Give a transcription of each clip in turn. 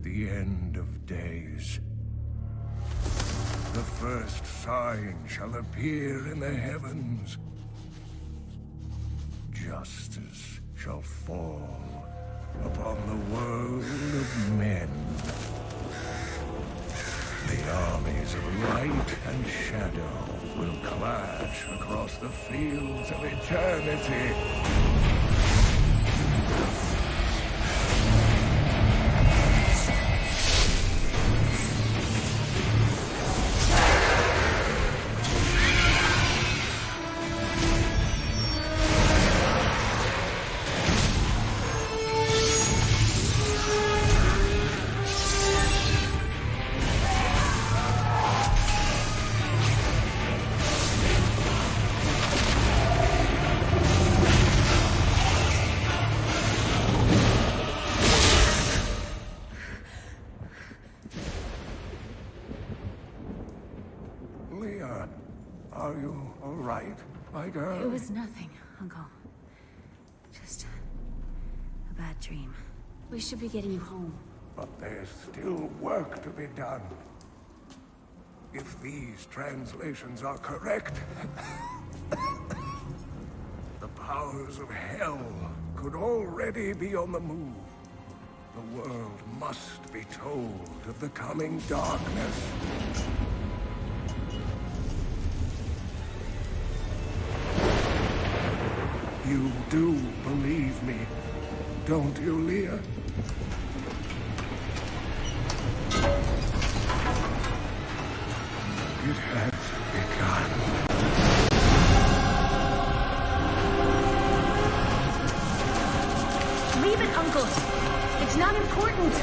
the end of days. The first sign shall appear in the heavens. Justice shall fall upon the world of men. The armies of light and shadow will clash across the fields of eternity. Are you all right, my girl? It was nothing, Uncle. Just a bad dream. We should be getting you home. But there's still work to be done. If these translations are correct, the powers of hell could already be on the move. The world must be told of the coming darkness. You do believe me, don't you, Leah? It has begun. Leave it, Uncle! It's not important!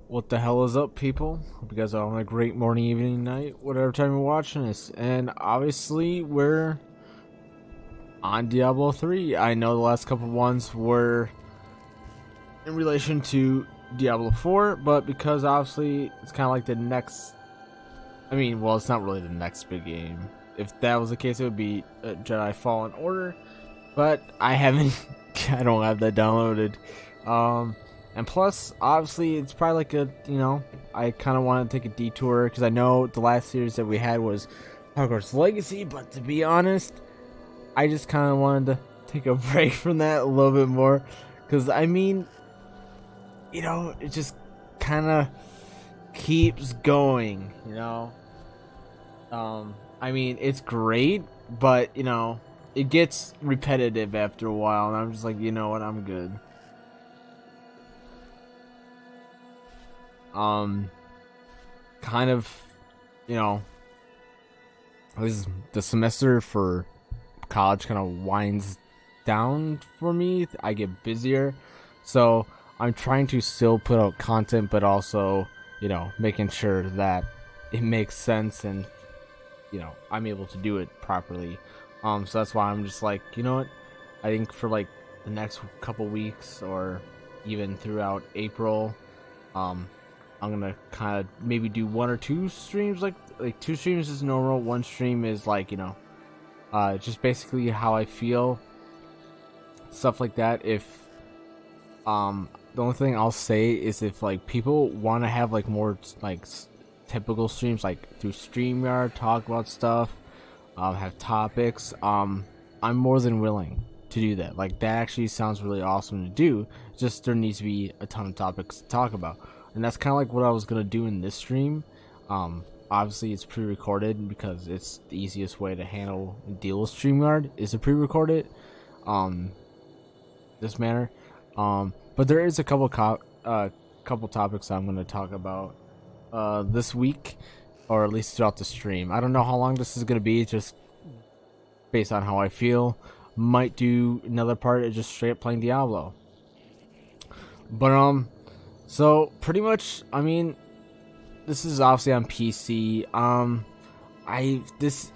What the hell is up, people? Hope you guys are having a great morning, evening, night, whatever time you're watching this. And obviously, we're on Diablo 3. I know the last couple ones were in relation to Diablo 4, but because obviously it's kind of like the next. I mean, well, it's not really the next big game. If that was the case, it would be Jedi Fallen Order. But I haven't. I don't have that downloaded. And plus, obviously, it's probably like a, you know, I kind of want to take a detour, because I know the last series that we had was Hogwarts Legacy, but to be honest, I just kind of wanted to take a break from that a little bit more, because, I mean, you know, it just kind of keeps going, you know? I mean, it's great, but, you know, it gets repetitive after a while, and I'm just like, you know what, I'm good. Kind of, you know, this the semester for college kind of winds down for me. I get busier, so I'm trying to still put out content, but also, you know, making sure that it makes sense and, you know, I'm able to do it properly. So that's why I'm just like, you know what, I think for like the next couple weeks or even throughout April, I'm gonna kind of maybe do 1 or 2 streams. Like 2 streams is normal. 1 stream is like, you know, just basically how I feel, stuff like that. If the only thing I'll say is if like people want to have like more like typical streams, like through StreamYard, talk about stuff, have topics, I'm more than willing to do that. Like that actually sounds really awesome to do. Just there needs to be a ton of topics to talk about. And that's kind of like what I was going to do in this stream. Obviously, it's pre-recorded because it's the easiest way to handle and deal with StreamYard is to pre-record it this manner. But there is a couple topics I'm going to talk about this week, or at least throughout the stream. I don't know how long this is going to be, just based on how I feel. Might do another part of just straight up playing Diablo. But so pretty much, I mean, this is obviously on PC. This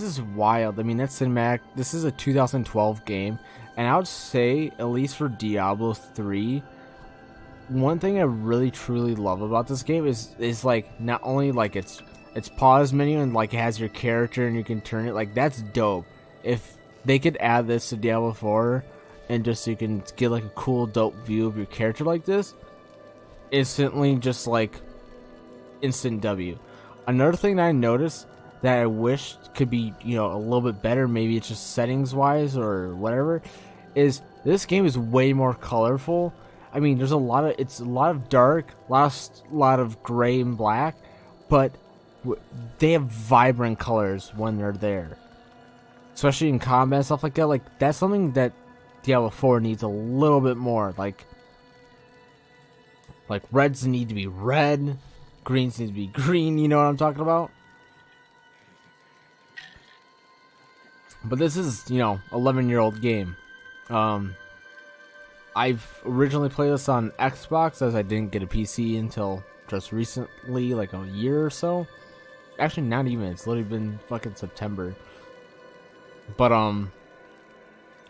is wild. I mean, that's cinematic. This is a 2012 game, and I would say, at least for Diablo 3, one thing I really truly love about this game is like, not only like it's pause menu and like it has your character and you can turn it, like that's dope. If they could add this to Diablo 4 and just so you can get like a cool dope view of your character like this, instantly just like instant W. Another thing that I noticed that I wish could be, you know, a little bit better, maybe it's just settings wise or whatever, is this game is way more colorful. I mean, there's a lot of dark, lot of gray and black, but they have vibrant colors when they're there, especially in combat and stuff like that. Like, that's something that Diablo 4 needs a little bit more. Like reds need to be red, greens need to be green. You know what I'm talking about? But this is, you know, 11-year-old game. I've originally played this on Xbox, as I didn't get a PC until just recently, like a year or so. Actually, not even. It's literally been fucking September. But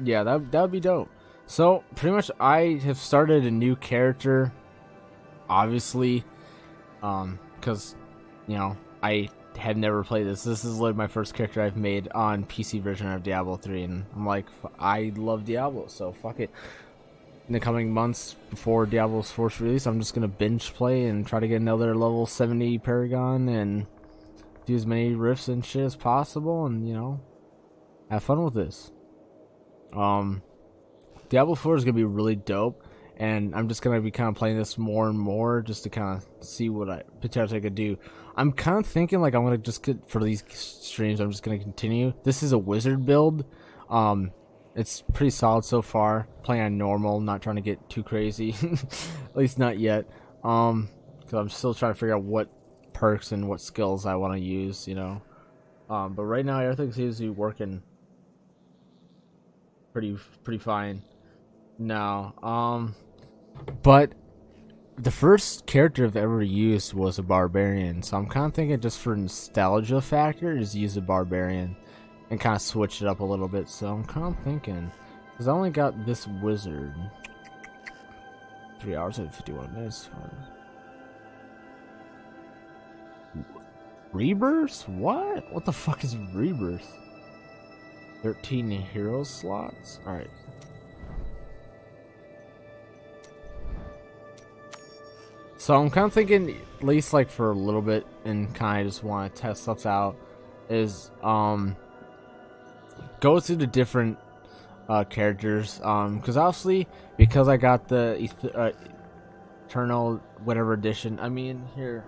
yeah, that would be dope. So pretty much, I have started a new character. Obviously, because you know, I had never played this. This is literally my first character I've made on PC version of Diablo 3, and I'm like, I love Diablo, so fuck it. In the coming months before Diablo's first release, I'm just gonna binge play and try to get another level 70 Paragon and do as many rifts and shit as possible, and you know, have fun with this. Diablo 4 is gonna be really dope, and I'm just gonna be kind of playing this more and more just to kind of see what I potentially could do. I'm kind of thinking like I'm gonna just get, for these streams, I'm just gonna continue. This is a wizard build. It's pretty solid so far. Playing on normal, not trying to get too crazy. At least not yet. Because I'm still trying to figure out what perks and what skills I want to use, you know. But right now everything seems to be working pretty fine now. But the first character I've ever used was a barbarian, so I'm kind of thinking, just for nostalgia factor, just use a barbarian and kind of switch it up a little bit. So I'm kind of thinking, because I only got this wizard, 3 hours and 51 minutes. Rebirth? What the fuck is Rebirth? 13 hero slots? Alright. So I'm kind of thinking, at least like for a little bit, and kind of just want to test stuff out, is go through the different characters, because obviously, because I got the Eternal whatever edition, I mean, here,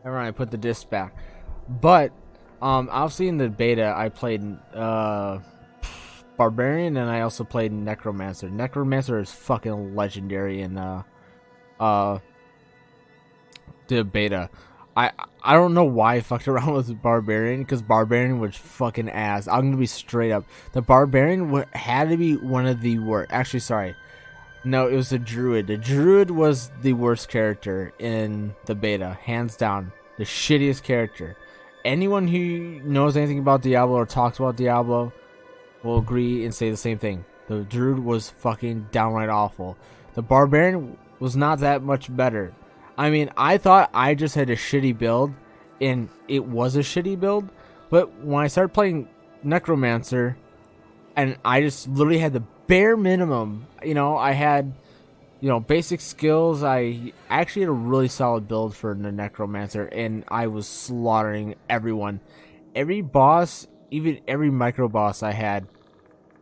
I put the disc back, but obviously in the beta I played Barbarian, and I also played Necromancer. Necromancer is fucking legendary in the beta. I don't know why I fucked around with Barbarian, because Barbarian was fucking ass. I'm gonna be straight up. The Barbarian had to be one of the worst. Actually, sorry. No, it was the Druid. The Druid was the worst character in the beta. Hands down. The shittiest character. Anyone who knows anything about Diablo or talks about Diablo will agree and say the same thing. The Druid was fucking downright awful. The Barbarian was not that much better. I mean, I thought I just had a shitty build, and it was a shitty build, but when I started playing Necromancer, and I just literally had the bare minimum, you know, I had, you know, basic skills. I actually had a really solid build for the Necromancer, and I was slaughtering everyone. Every boss, even every micro boss I had,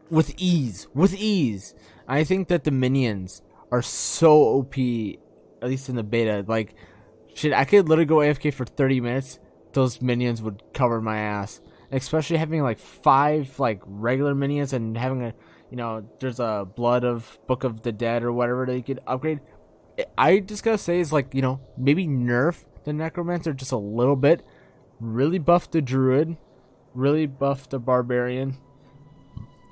with ease. I think that the minions are so OP, at least in the beta. Like, shit, I could literally go AFK for 30 minutes. Those minions would cover my ass. Especially having like 5 like regular minions, and having a, you know, there's a blood of Book of the Dead or whatever that you could upgrade. I just gotta say is, like, you know, maybe nerf the Necromancer just a little bit. Really buff the Druid. really buff the barbarian.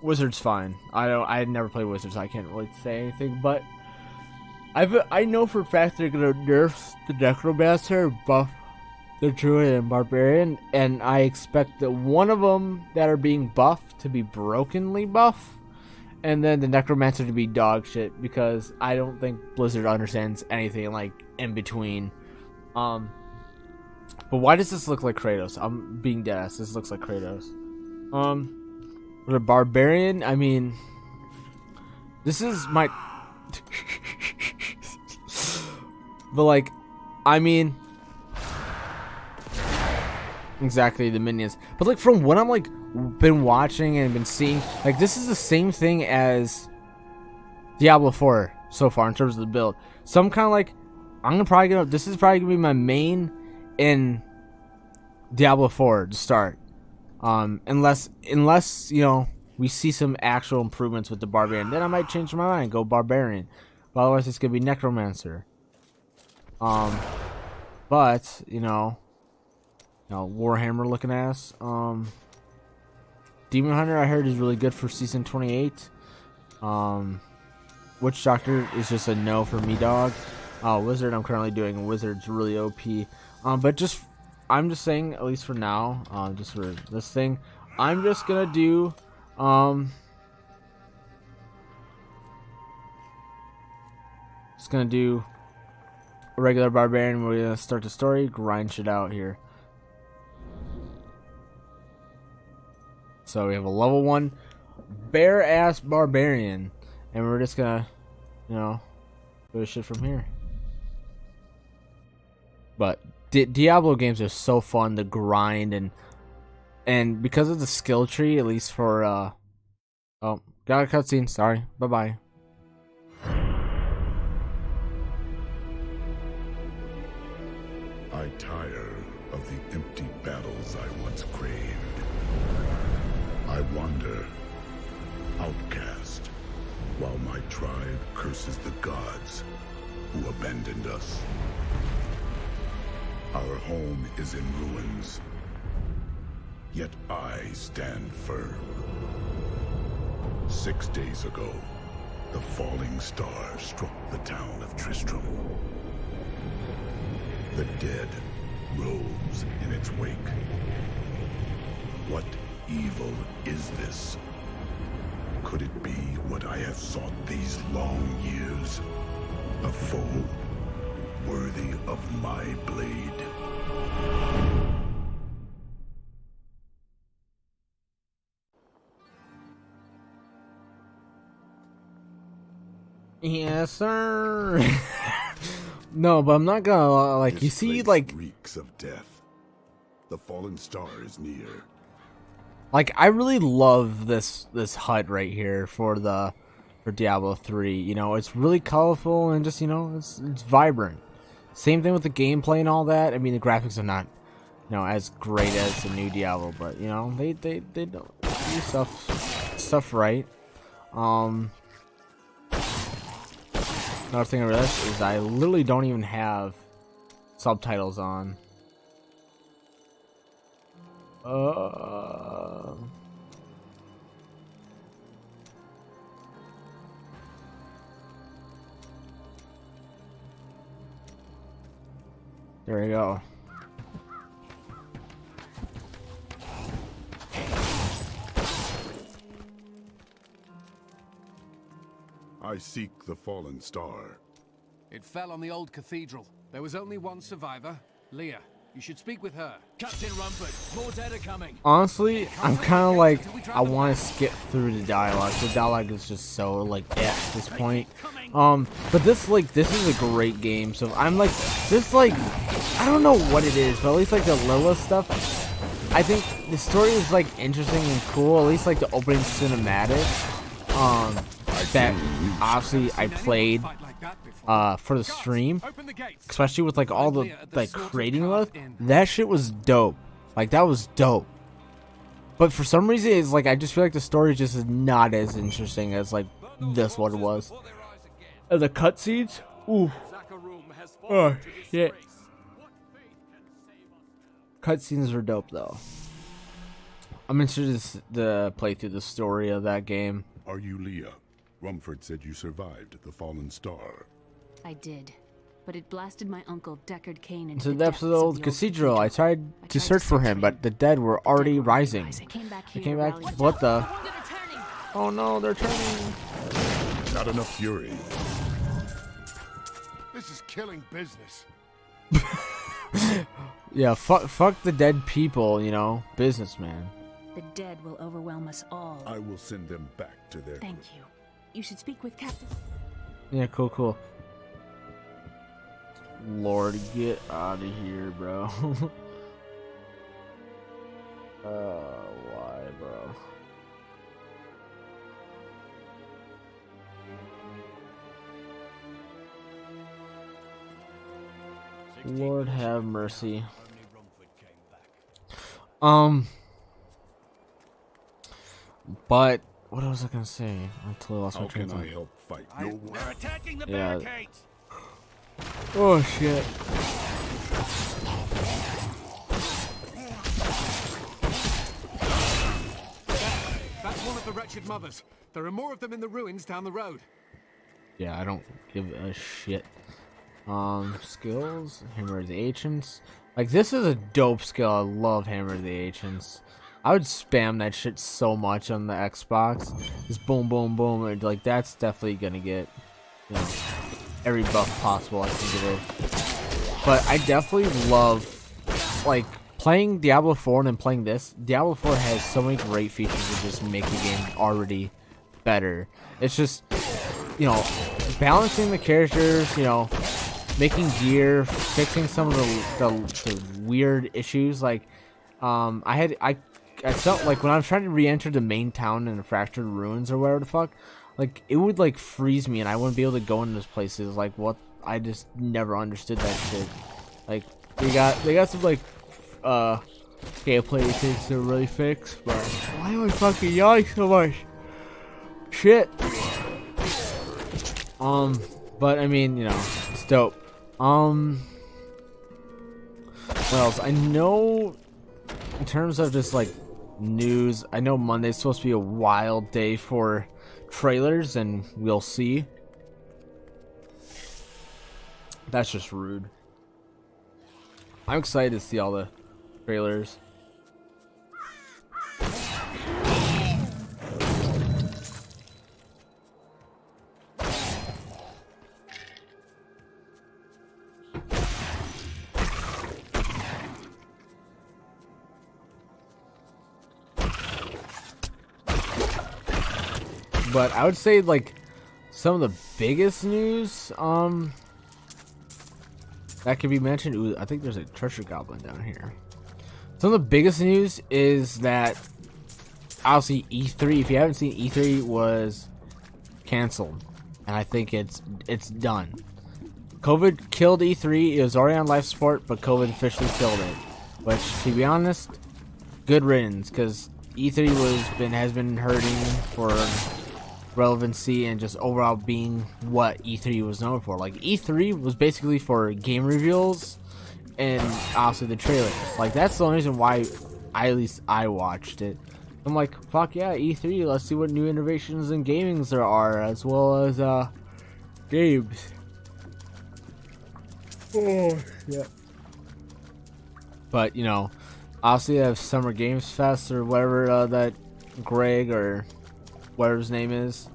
Wizard's fine. I never played Wizards, so I can't really say anything, but I know for a fact they're gonna nerf the Necromancer, buff the Druid and Barbarian, and I expect that one of them that are being buffed to be brokenly buff, and then the Necromancer to be dog shit, because I don't think Blizzard understands anything like in between. But why does this look like Kratos? I'm being deadass. This looks like Kratos. The Barbarian, I mean, this is my but like, I mean, exactly, the minions. But like, from what I'm like been watching and been seeing, like, this is the same thing as Diablo 4 so far in terms of the build. So I'm kind of like, this is probably gonna be my main in Diablo 4 to start. Unless you know, we see some actual improvements with the Barbarian, then I might change my mind and go Barbarian. But otherwise, it's gonna be Necromancer. But you know, Warhammer looking ass. Demon Hunter, I heard, is really good for season 28. Witch Doctor is just a no for me, dog. Wizard, I'm currently doing Wizard's really OP. But I'm just saying, at least for now, just for this thing, I'm just gonna do, a regular Barbarian. We're gonna start the story, grind shit out here. So we have a level 1 bare ass Barbarian, and we're just gonna, you know, do shit from here. But Diablo games are so fun to grind, and because of the skill tree, at least for oh, got a cutscene. Sorry, bye bye. I tire of the empty battles I once craved. I wander, outcast, while my tribe curses the gods who abandoned us. Our home is in ruins, yet I stand firm. 6 days ago, the falling star struck the town of Tristram. The dead rose in its wake. What evil is this? Could it be what I have sought these long years? A foe worthy of my blade. Yes, sir. No, but I'm not gonna like. This You see, place like, reeks of death. The fallen star is near. like, I really love this hut right here for Diablo 3. You know, it's really colorful and just, you know, it's vibrant. Same thing with the gameplay and all that. I mean, the graphics are not, you know, as great as the new Diablo, but you know, they don't do stuff right. Another thing I realized is I literally don't even have subtitles on. There we go. I seek the fallen star. It fell on the old cathedral. There was only one survivor, Leah. You should speak with her. Captain Rumpert, more dead are coming. Honestly, I'm kind of like, I want to skip through the dialogue. The dialogue is just so like at this point. But this is a great game. So I'm like, this like, I don't know what it is, but at least like the Lilith stuff, I think the story is like interesting and cool. At least like the opening cinematic. That obviously I played for the stream, especially with like all the like creating Lilith. That shit was dope. Like that was dope. But for some reason, it's like I just feel like the story just is not as interesting as like this one was. The cutscenes, ooh, oh shit. Cutscenes are dope though. I'm interested to play through the story of that game. Are you Leah? Rumford said you survived the fallen star. I did. But it blasted my uncle, Deckard Cain, into To the the depths episode of of the old Cathedral, I tried to search for him, but the dead were already rising. I came back I here came to back. rally the What the? They're returning. Oh no, they're turning. Not enough fury. This is killing business. Yeah, fuck the dead people, you know, businessman. The dead will overwhelm us all. I will send them back to their... Thank you. You should speak with Captain... Yeah, cool. Lord, get out of here, bro. Why, bro? Lord have mercy. But what was I gonna say? I totally lost my How train can of I thought. help fight your war? They're attacking the Yeah. barricades. Oh shit. That's one of the wretched mothers. There are more of them in the ruins down the road. Yeah, I don't give a shit. Skills, Hammer of the Ancients. Like, this is a dope skill. I love Hammer of the Ancients. I would spam that shit so much on the Xbox. Just boom, boom, boom. And, like, that's definitely gonna get, you know, every buff possible I can give it. But I definitely love, like, playing Diablo 4 and then playing this. Diablo 4 has so many great features that just make the game already better. It's just, you know, balancing the characters, you know, making gear, fixing some of the weird issues. Like, I felt like when I was trying to re-enter the main town in the Fractured Ruins or whatever the fuck, like, it would, like, freeze me and I wouldn't be able to go into those places. Like, what? I just never understood that shit. Like, they got some, like, gameplay things to really fix, but why am I fucking yelling so much? Shit. But I mean, you know, it's dope. What else? I know, in terms of just like news, I know Monday's supposed to be a wild day for trailers, and we'll see. That's just rude. I'm excited to see all the trailers. But I would say, like, some of the biggest news that could be mentioned. Ooh, I think there's a treasure goblin down here. Some of the biggest news is that obviously E3, if you haven't seen, E3 was canceled, and I think it's done. COVID killed E3. It was already on life support, but COVID officially killed it. Which, to be honest, good riddance, because E3 has been hurting for relevancy and just overall being what E3 was known for. Like, E3 was basically for game reveals and obviously the trailers. Like, that's the only reason why at least I watched it. I'm like, fuck yeah, E3, let's see what new innovations in gamings there are, as well as games. Oh shit. But, you know, obviously they have Summer Games Fest or whatever that Greg or whatever his name is,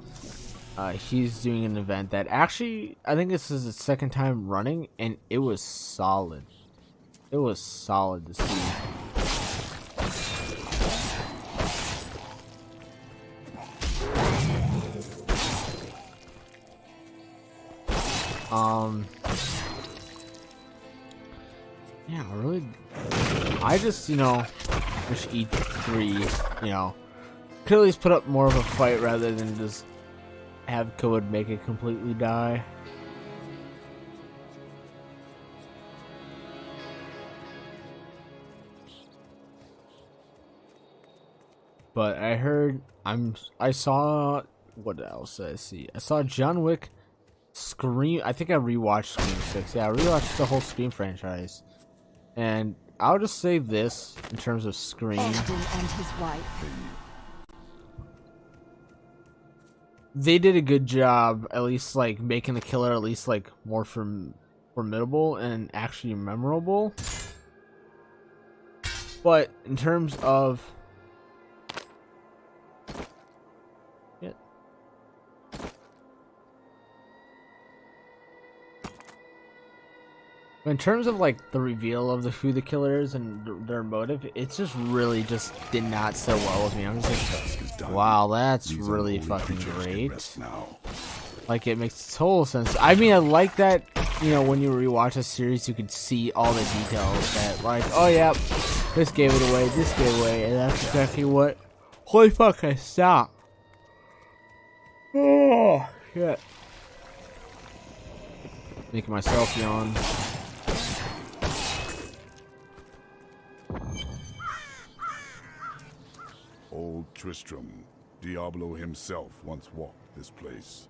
he's doing an event that actually, I think this is the second time running, and it was solid. It was solid to see. Yeah, really, I just, you know, wish E3, you know, could at least put up more of a fight rather than just have COVID make it completely die. But I heard, I saw, what else did I see? I saw John Wick, Scream. I think I rewatched Scream 6. Yeah, I rewatched the whole Scream franchise. And I'll just say this in terms of Scream. Austin and his wife. They did a good job, at least like making the killer at least like more formidable and actually memorable. But in terms of like the reveal of who the killer is and their motive, it's just really just did not sit well with me. I'm just like, wow, that's really fucking great. Like, it makes total sense. I mean, I like that, you know, when you rewatch a series, you could see all the details that, like, oh yeah, this gave it away, this gave it away, and that's exactly what. Holy fuck, I stopped. Oh shit. Making myself yawn. Old Tristram, Diablo himself once walked this place.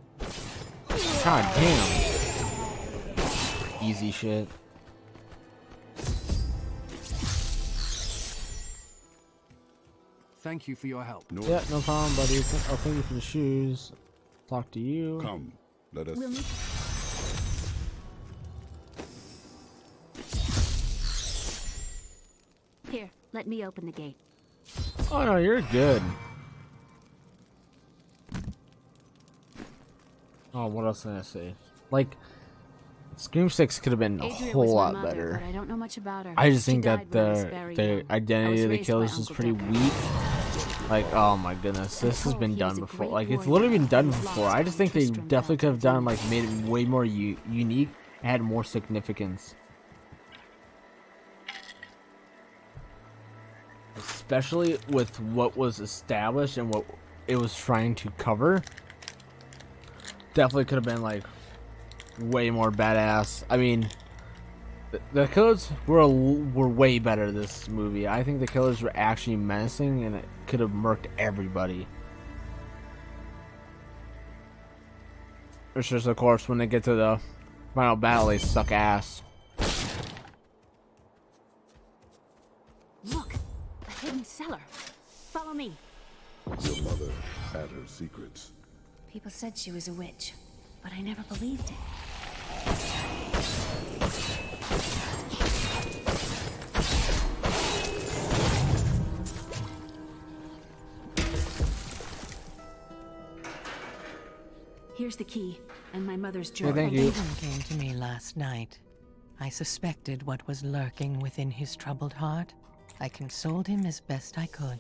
God damn. Easy shit. Thank you for your help. No, Yeah, no problem, buddy. Oh, thank you for the shoes. Talk to you. come, let us. Here, let me open the gate. Oh no, you're good. Oh, what else can I say? Like, Scream 6 could have been a Adria whole was my lot mother, better. but I don't know much about her. I just She think died that when I was very the young. I identity was of the raised by killers was Uncle pretty Decker. weak. Like, oh my goodness, this has been done before. Like, it's literally been done before. I just think they definitely could have done, like, made it way more unique and had more significance. Especially with what was established and what it was trying to cover. Definitely could have been, like, way more badass. I mean, the killers were way better this movie. I think the killers were actually menacing and it could have murked everybody. It's just, of course, when they get to the final battle, they suck ass. Look, a hidden cellar. Follow me. Your mother had her secrets. People said she was a witch, but I never believed it. Here's the key, and my mother's journal. Thank you. Even came to me last night. I suspected what was lurking within his troubled heart. I consoled him as best I could.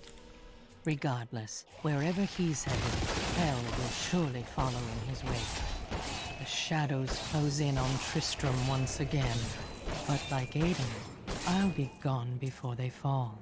Regardless, wherever he's headed, hell will surely follow in his wake. The shadows close in on Tristram once again, but like Aiden, I'll be gone before they fall.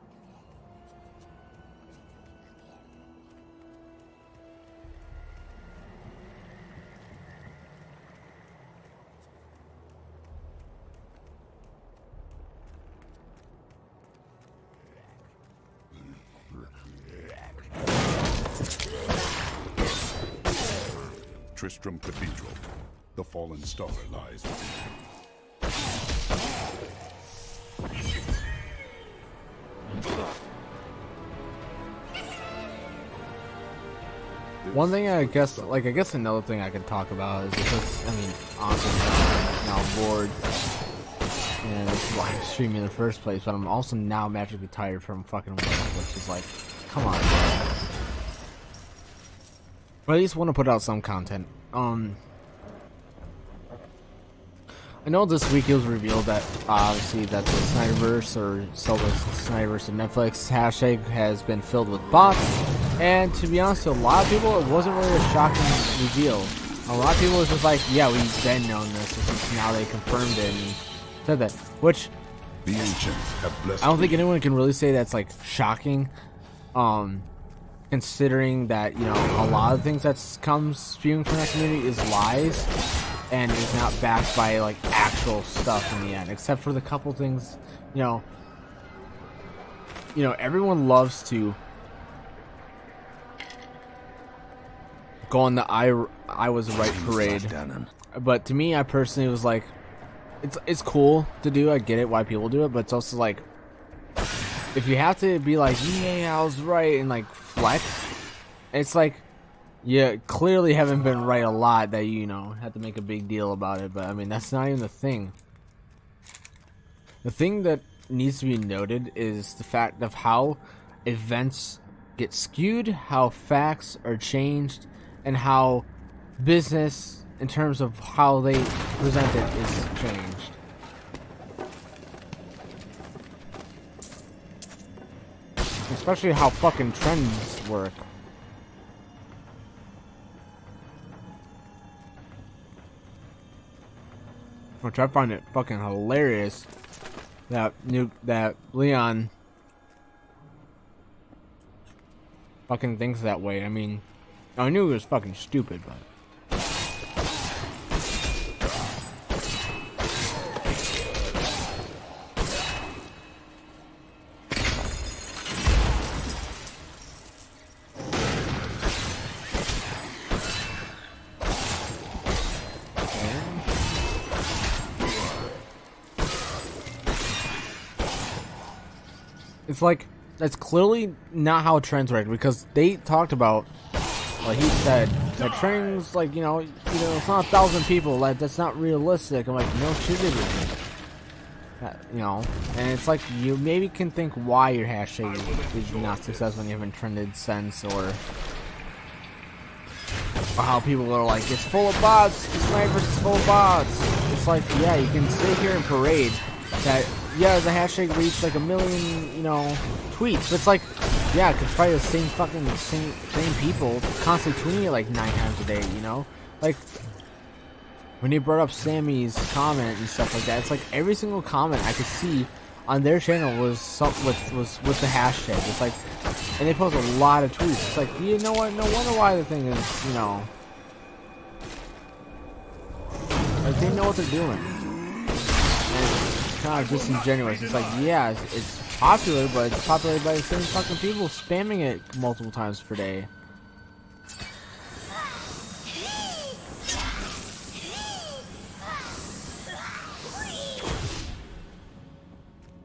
Tristram Cathedral. The fallen star lies within. One thing I guess another thing I could talk about is because, I mean, honestly, I'm now bored. And this is why I'm streaming in the first place, but I'm also now magically tired from fucking work, which is like, come on, bro. But I at least want to put out some content. I know this week it was revealed that obviously that the Snyderverse or Snyderverse and Netflix hashtag has been filled with bots, and to be honest, to a lot of people it wasn't really a shocking reveal. A lot of people was just like, yeah, we've been known this, and now they confirmed it and said that, which The ancients have blessed I don't think me. anyone can really say that's like shocking, considering that, you know, a lot of things that comes spewing from that community is lies and is not backed by like actual stuff in the end, except for the couple things, you know, everyone loves to go on the I was right parade, but to me, I personally was like, it's cool to do. I get it why people do it, but it's also like, if you have to be like, yeah, I was right, and like flex, it's like, you clearly haven't been right a lot that you know have to make a big deal about it. But I mean, that's not even the thing. The thing that needs to be noted is the fact of how events get skewed, how facts are changed, and how business, in terms of how they present it, is changed. Especially how fucking trends work. Which I find it fucking hilarious that Leon fucking thinks that way. I mean, I knew it was fucking stupid, but it's like, that's clearly not how trends work, because they talked about, like he said, that trends, like, you know, it's not 1,000 people, like, that's not realistic. I'm like, no shit it isn't. You know, and it's like, you maybe can think why your hashtag is not successful when you haven't trended since, or how people are like, it's full of bots, the snipers is full of bots. It's like, yeah, you can sit here and parade that, yeah, the hashtag reached like 1 million, you know, tweets. But it's like, yeah, because probably the same fucking same people constantly tweeting it like 9 times a day, you know? Like, when you brought up Sammy's comment and stuff like that, it's like every single comment I could see on their channel was with the hashtag. It's like, and they post a lot of tweets. It's like, you know what? No wonder why the thing is, you know, like they know what they're doing. And it's kind of disingenuous. It's like, yeah, it's popular, but it's populated by the same fucking people spamming it multiple times per day.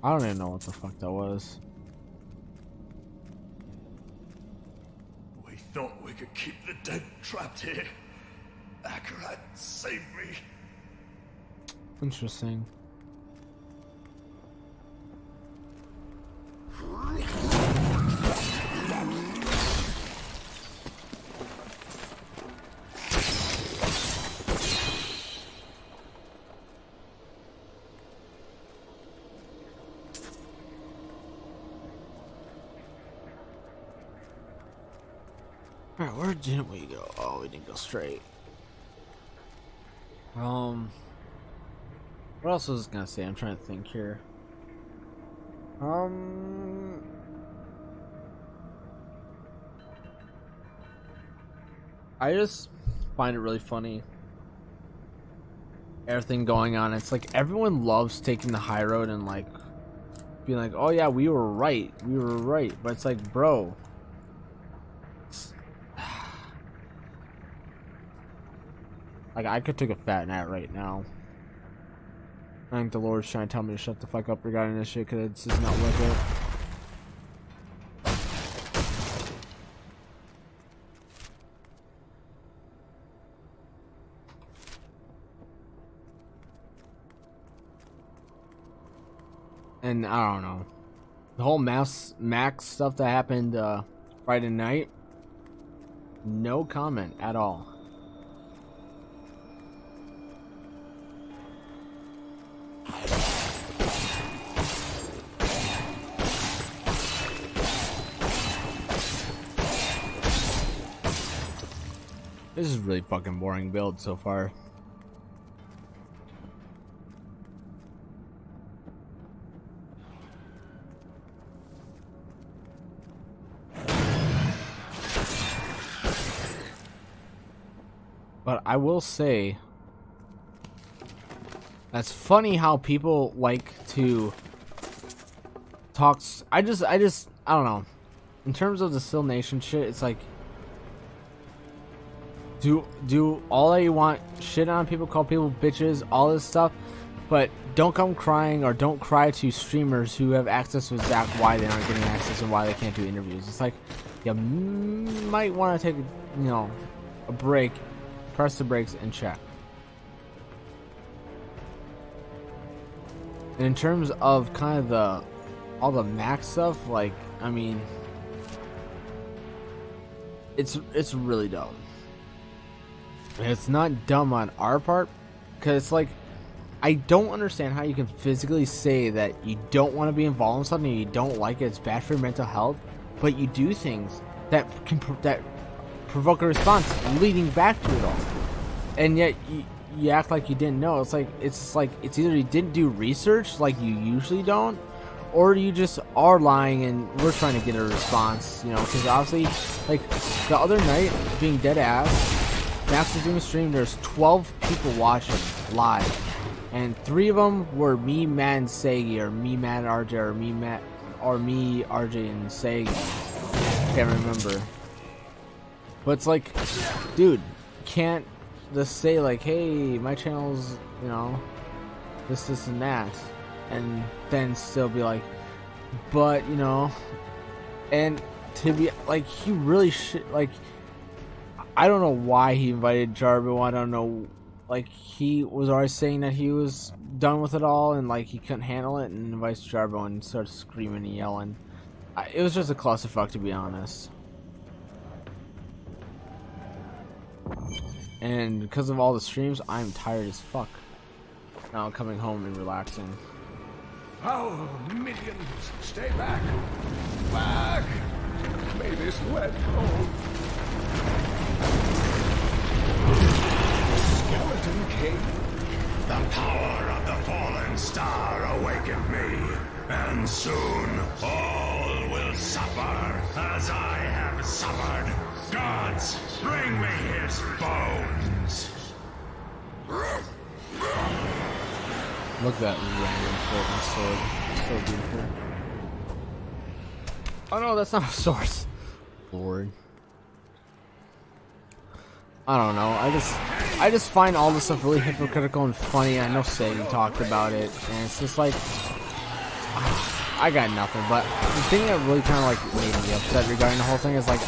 I don't even know what the fuck that was. We thought we could keep the dead trapped here. Akarat, save me. Interesting. Alright, where didn't we go? Oh, we didn't go straight. What else was I gonna say? I'm trying to think here. I just find it really funny. Everything going on. It's like everyone loves taking the high road and like being like, oh yeah, we were right. We were right. But it's like, bro. Like, I could take a fat nap right now. I think the Lord's trying to tell me to shut the fuck up regarding this shit, because it's just not worth it. And I don't know. The whole Max stuff that happened Friday night, no comment at all. This is really fucking boring build so far. But I will say, that's funny how people like to talk. I don't know. In terms of the Still Nation shit, it's like, do all that you want, shit on people, call people bitches, all this stuff. But don't come crying or don't cry to streamers who have access to Zach why they aren't getting access and why they can't do interviews. It's like you might want to take, you know, a break, press the brakes, and check. And in terms of kind of all the Mac stuff, like, I mean, it's really dumb. And it's not dumb on our part, because it's like, I don't understand how you can physically say that you don't want to be involved in something, you don't like it, it's bad for your mental health, but you do things that can that provoke a response leading back to it all, and yet you act like you didn't know. It's like either you didn't do research like you usually don't, or you just are lying and we're trying to get a response, you know, because obviously, like, the other night, being dead ass, Max was doing a stream, there's 12 people watching live. And 3 of them were me, Matt, and Sagi, or me, Matt, and RJ, or me, Matt, or me, RJ, and Sagi. Can't remember. But it's like, dude, can't just say like, hey, my channel's, you know, this, and that, and then still be like, but, you know, and to be like, he really should, like, I don't know why he invited Jarbo. I don't know. Like, he was always saying that he was done with it all and, like, he couldn't handle it, and invites Jarbo and starts screaming and yelling. It was just a clusterfuck, to be honest. And because of all the streams, I'm tired as fuck. Now I'm coming home and relaxing. Foul minions, stay back! Back! May this lead go. Skeleton King. The power of the fallen star awakened me, and soon all will suffer as I have suffered. Gods, bring me his bones! Look at that random sword. So beautiful. Oh no, that's not a sword. Lord. I don't know. I just find all this stuff really hypocritical and funny. I know Sagi talked about it, and it's just like, I got nothing. But the thing that really kind of like made me upset regarding the whole thing is like,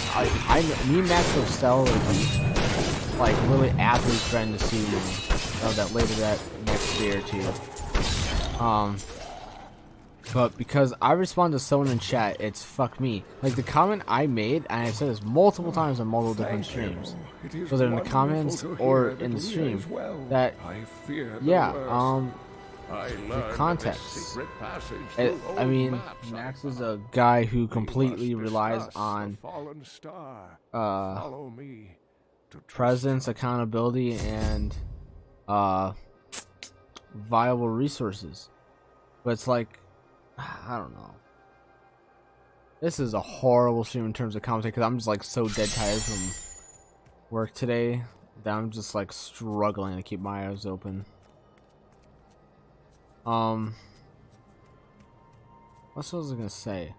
me and Max Costello would like really athlete friend to see me that later that next day or two. But because I respond to someone in chat, it's fuck me. Like the comment I made, and I've said this multiple times on multiple different streams, whether in the comments or in the stream, that yeah, the context. I mean, Max is a guy who completely relies on presence, accountability, and viable resources. But it's like, I don't know. This is a horrible stream in terms of commentary because I'm just like so dead tired from work today that I'm just like struggling to keep my eyes open. What else was I gonna say?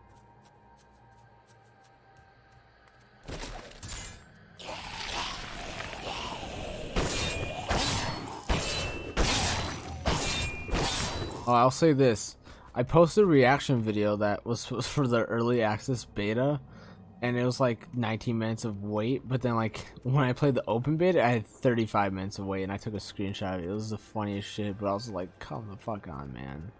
Oh, I'll say this. I posted a reaction video that was for the early access beta, and it was like 19 minutes of wait, but then like when I played the open beta, I had 35 minutes of wait, and I took a screenshot of it. It was the funniest shit, but I was like, come the fuck on, man.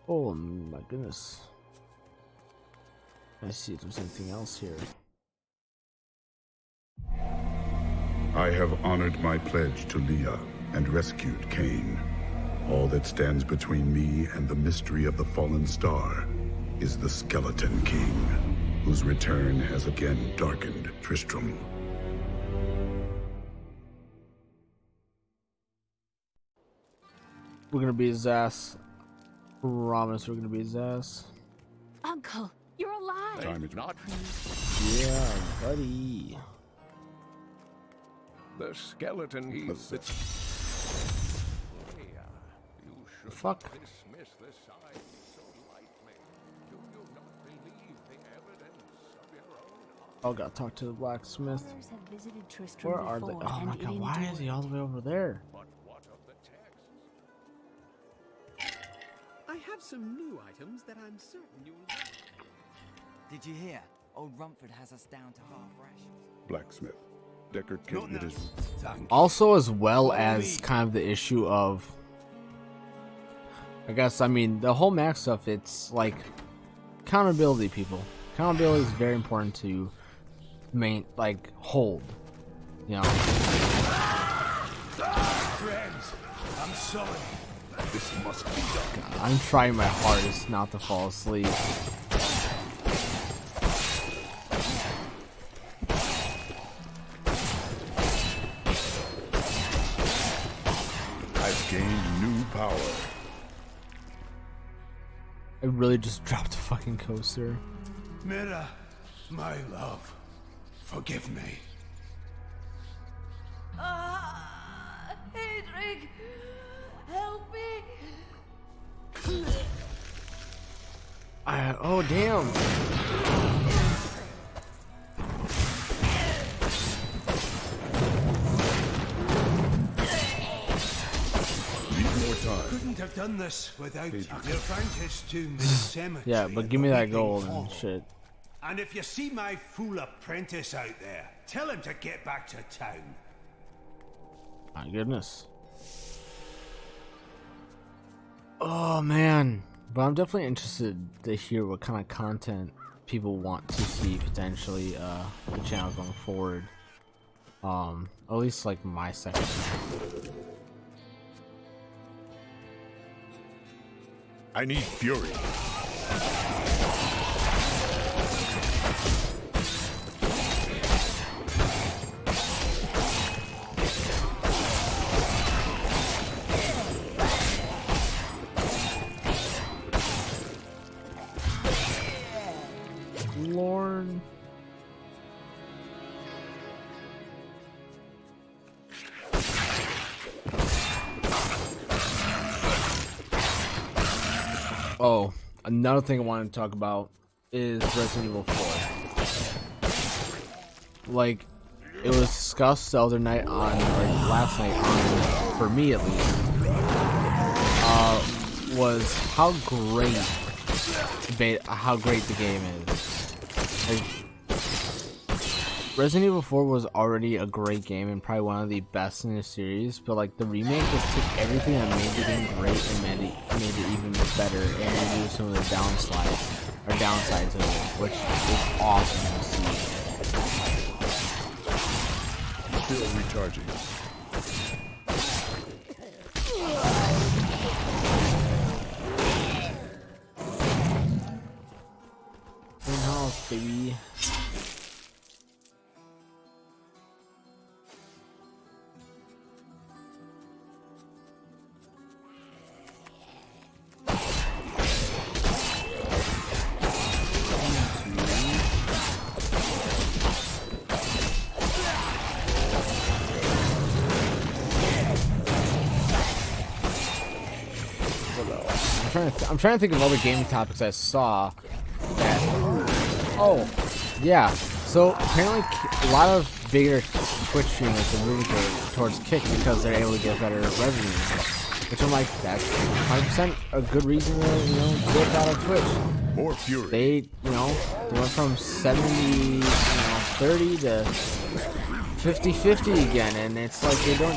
Oh my goodness. Let's see if there's anything else here. I have honored my pledge to Leah and rescued Cain. All that stands between me and the mystery of the fallen star is the Skeleton King, whose return has again darkened Tristram. We're gonna be his ass. Promise we're gonna be his ass. Uncle, you're alive! Time is not. Yeah, buddy. The skeleton he's the Fuck. dismiss the sign so lightly. Do you not Oh, gotta talk to the blacksmith. Others have visited Tristram Where are they? before, Oh and my it god, why is he all the way over there? But what of the text? I have some new items that I'm certain you'll like. Did you hear? Old Rumford has us down to half rations. Blacksmith. Decker kit with his... Also, as well as kind of the issue of, I guess, I mean, the whole Mac stuff, it's like accountability, people. Accountability is very important to hold, you know. Friends, I'm sorry. This must be done. I'm trying my hardest not to fall asleep. I've gained new power. I really just dropped a fucking coaster. Mira, my love, forgive me. Hedrick, help me. Oh damn! Need more time. Couldn't have done this without you. Your Frankish tomb is a cemetery. Yeah, but give me in the that Weeping gold and Hollow. shit. And if you see my fool apprentice out there, tell him to get back to town. My goodness. Oh man, but I'm definitely interested to hear what kind of content people want to see potentially the channel going forward. At least like my section. I need fury. Lord. Oh, another thing I wanted to talk about is Resident Evil 4. Like, it was discussed the other night or last night for me at least, was how great the game is. Like, Resident Evil 4 was already a great game and probably one of the best in the series, but like the remake just took everything that made the game great and made it even better and removed some of the downsides of it, which is awesome to see. Still recharging. In-house, baby. I'm trying to think of other gaming topics I saw. Oh, yeah. So apparently, a lot of bigger Twitch streamers are moving towards Kick because they're able to get better revenue. Which I'm like, that's 100% a good reason to get out of Twitch. More fury. They went from 70, 30 to 50-50 again, and it's like they don't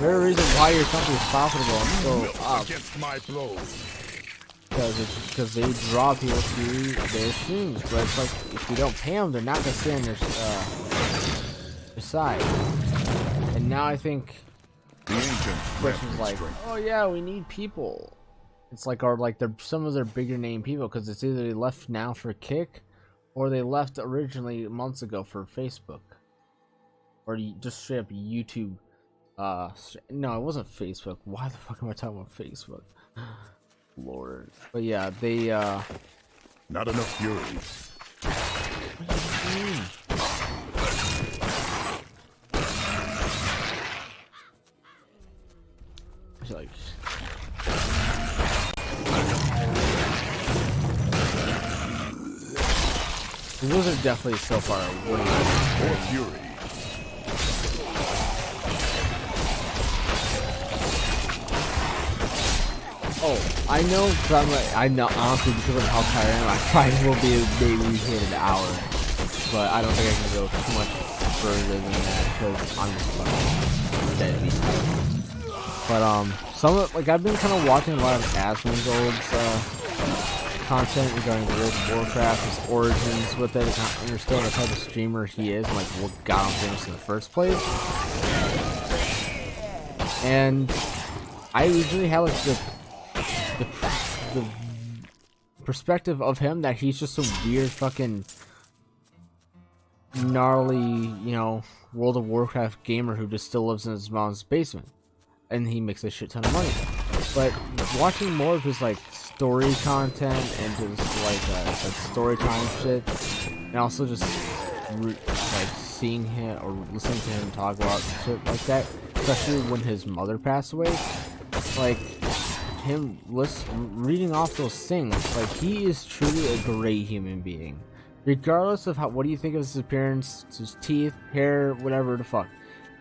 there's a reason why your company's profitable and still up. Against my blows. Because they draw people to their streams, but it's like if you don't pay them, they're not gonna stay on their side. And now I think The ancient Twitch is like, oh yeah, we need people. It's like, or like they're some of their bigger name people, because it's either they left now for Kick, or they left originally months ago for Facebook, or just straight up YouTube. No, it wasn't Facebook. Why the fuck am I talking about Facebook? Lord. But yeah, they Not enough fury. what do you mean? I feel like Those are definitely so far way More fury. Oh, I know, I know, honestly, because of how tired I am, I probably will be maybe hit an hour. But I don't think I can go too much further than that, because I'm just fucking dead beat tired. But, some of, like, I've been kind of watching a lot of Asmongold's, content regarding World of Warcraft, his origins with it, and kind of understand the type of streamer he is, and, like, what got him famous in the first place. And I usually have, like, the perspective of him that he's just a weird fucking gnarly, you know, World of Warcraft gamer who just still lives in his mom's basement and he makes a shit ton of money. But watching more of his like story content and just like story time shit, and also just like seeing him or listening to him talk about shit like that, especially when his mother passed away, like him reading off those things, like he is truly a great human being, regardless of what do you think of his appearance, his teeth, hair, whatever the fuck,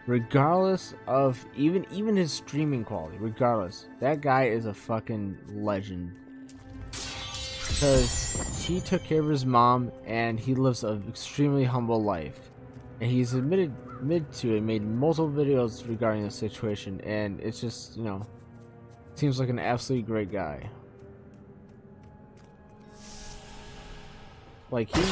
regardless of even his streaming quality, regardless, that guy is a fucking legend because he took care of his mom and he lives an extremely humble life, and he's admitted to it, made multiple videos regarding the situation, and it's just, you know, seems like an absolutely great guy. Like he,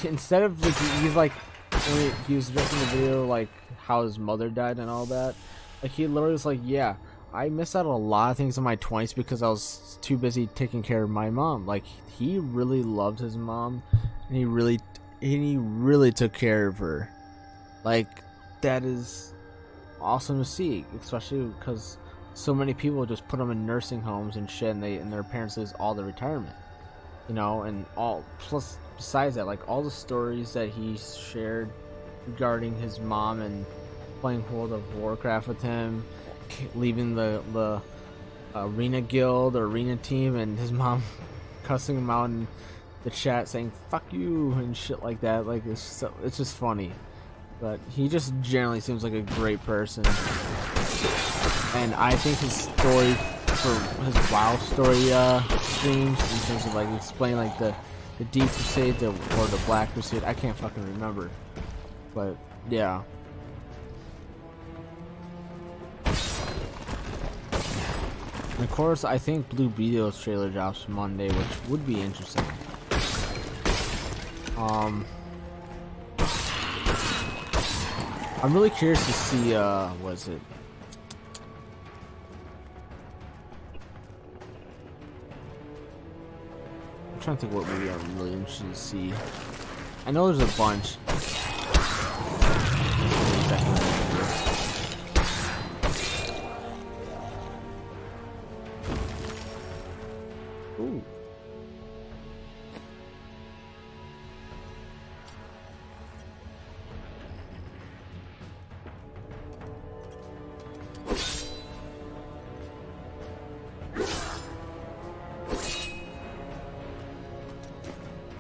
instead of like he's like when he was addressing the video like how his mother died and all that, like he literally was like, yeah, I missed out on a lot of things in my 20s because I was too busy taking care of my mom. Like he really loved his mom, and he really took care of her. Like that is awesome to see, especially because so many people just put them in nursing homes and shit, and their parents lose all their retirement, you know, and all plus besides that, like all the stories that he shared regarding his mom and playing World of Warcraft with him, leaving the arena guild or arena team, and his mom cussing him out in the chat saying "fuck you" and shit like that. Like it's just funny, but he just generally seems like a great person. And I think his story for his WoW story streams, in terms of like explaining like the Deep Crusade or the Black Crusade, I can't fucking remember, but yeah. And of course, I think Blue Beetle's trailer drops Monday, which would be interesting. I'm really curious to see what is it? I'm trying to think what movie I'm really interested to see. I know there's a bunch. Ooh.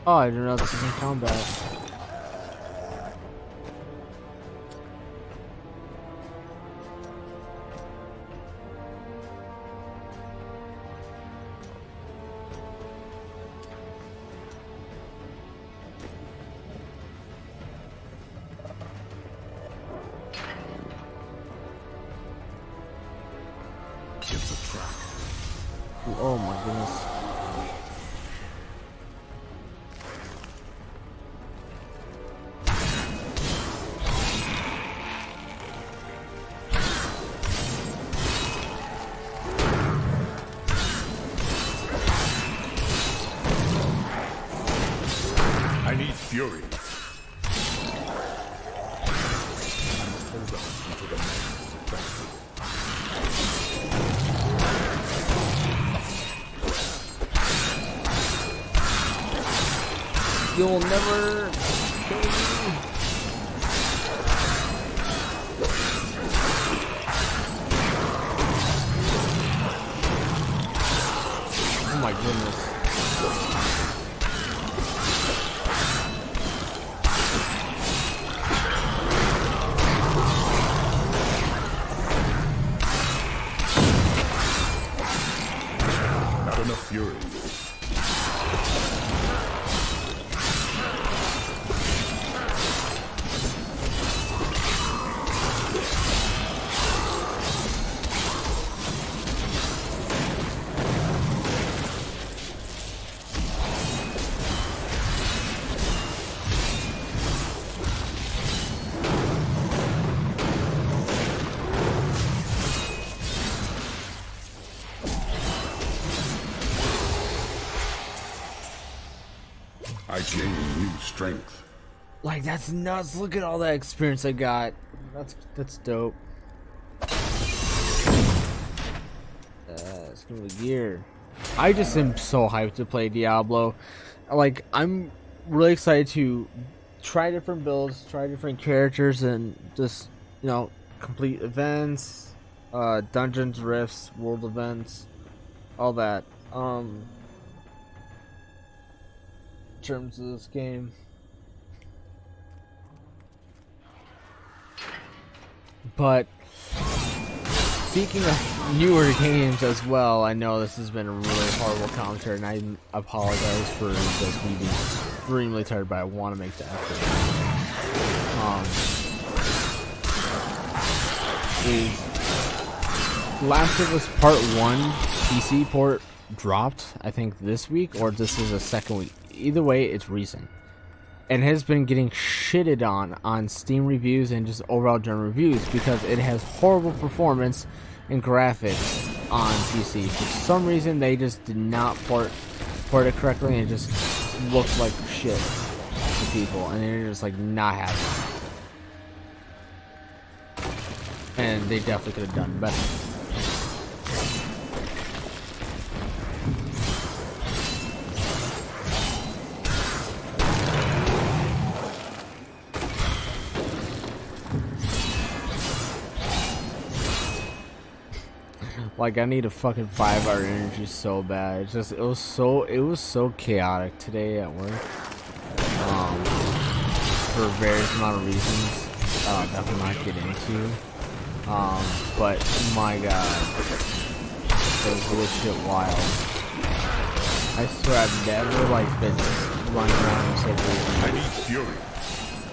Oh, I didn't know this was in combat. It's a trap. Oh my goodness. I need fury. Hold on until the man is suppressed. You'll never kill me. Oh my goodness. gain new strength. Like, that's nuts. Look at all that experience I got. That's dope. It's gonna be gear. I just am so hyped to play Diablo. Like, I'm really excited to try different builds, try different characters, and just, you know, complete events, dungeons, rifts, world events, all that. In terms of this game. But speaking of newer games as well, I know this has been a really horrible commentary, and I apologize for just me being extremely tired, but I want to make the effort. Last of Us Part 1 PC port dropped, I think, this week, or this is the second week. Either way, it's recent. And has been getting shitted on Steam reviews and just overall general reviews because it has horrible performance and graphics on PC. For some reason, they just did not port it correctly, and it just looks like shit to people, and they're just like not happy. And they definitely could have done better. Like, I need a fucking 5-hour energy so bad. It's just, it was so chaotic today at work. For various amount of reasons. That we'll not get into. But my god, it was really shit wild. I swear I've never like been running around in circles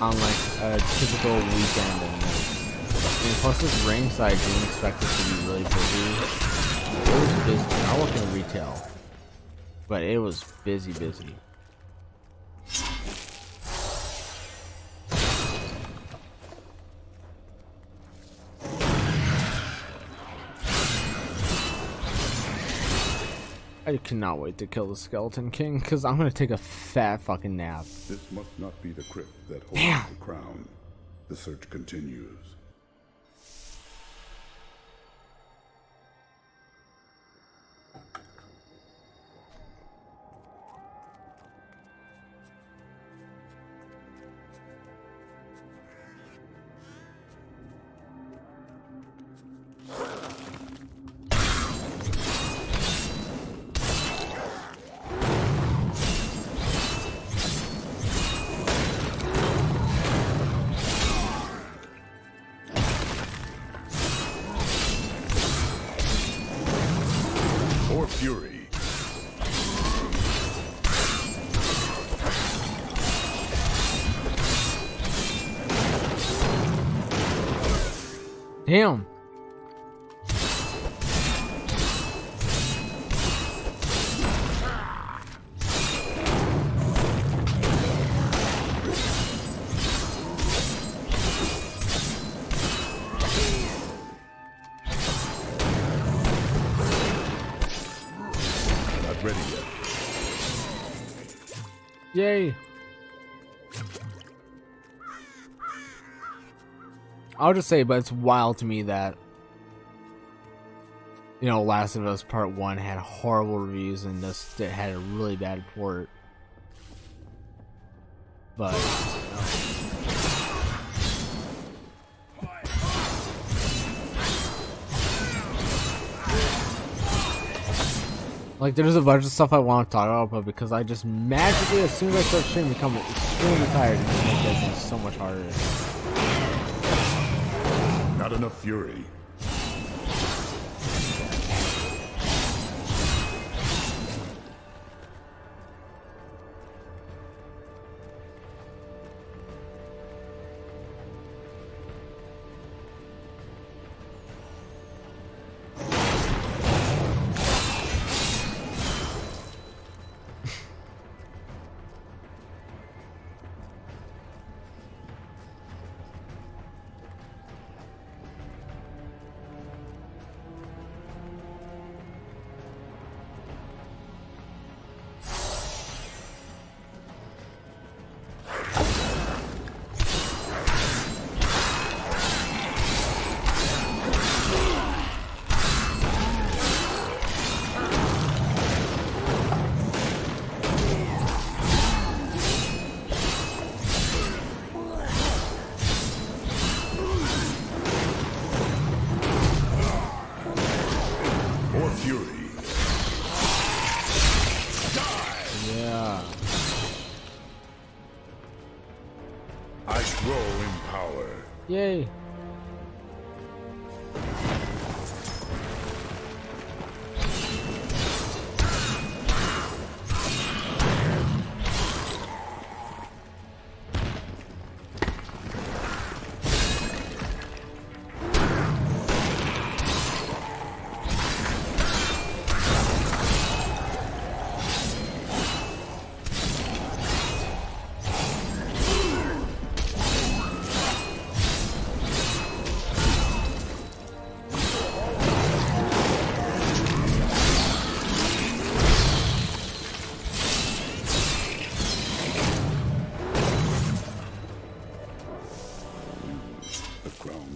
on like a typical weekend. And plus this ring, so I didn't expect it to be really busy. It was busy. I work in retail, but it was busy. I cannot wait to kill the Skeleton King, because I'm going to take a fat fucking nap. This must not be the crypt that holds the crown. The search continues. Fury. Damn. Ready yet. Yay. I'll just say, but it's wild to me that, you know, Last of Us Part 1 had horrible reviews and this it had a really bad port. But like, there's a bunch of stuff I want to talk about, but because I just magically, as soon as I start streaming, become extremely tired and it makes things so much harder. Not enough fury.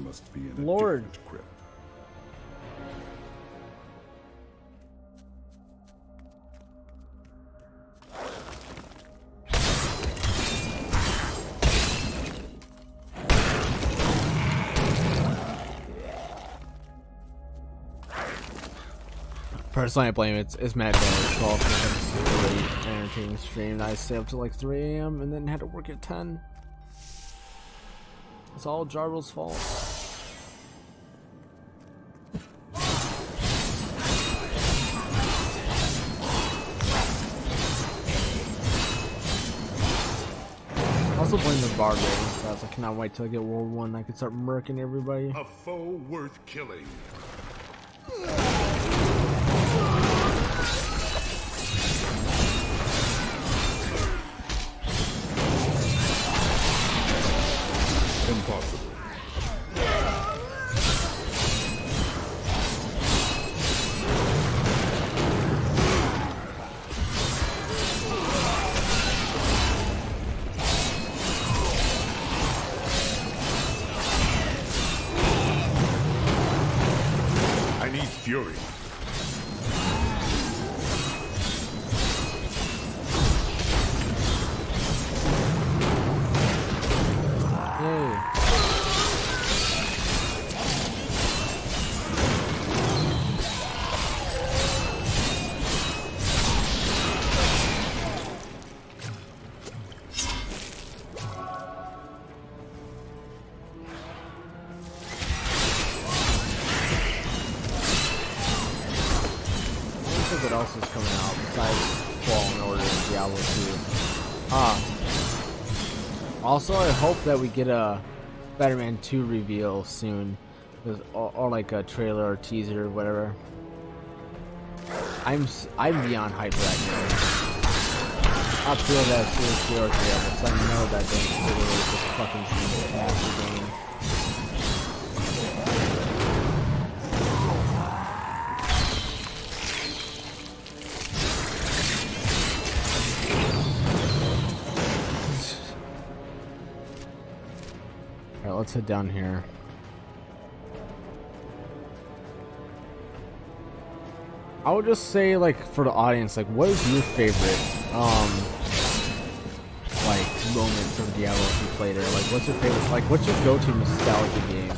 must be in a Lord. different crypt. Personally, I blame it's Matt Danner's fault for a really entertaining stream. I stayed up till like 3 a.m. and then had to work at 10. It's all Jarbo's fault. I also blame the barbarians. Guys, I cannot wait till I get World War I. I can start murking everybody. A foe worth killing. Impossible. I need fury. Yay. What else is coming out besides Fallen Order and Diablo 2? Also, I hope that we get a Spider-Man 2 reveal soon, or like a trailer or teaser or whatever. I'm beyond hype right now. I feel that serious trailer, so I know that thing is just fucking fantastic game. Alright, let's head down here. I would just say, like, for the audience, like, what is your favorite, like, moment from Diablo if you played it? Like, what's your favorite, like, what's your go-to nostalgia game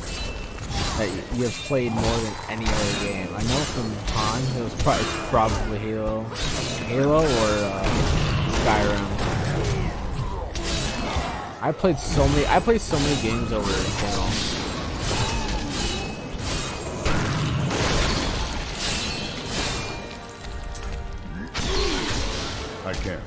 that you have played more than any other game? I know from time, it's probably Halo or, Skyrim. I played so many games over the channel. I can't.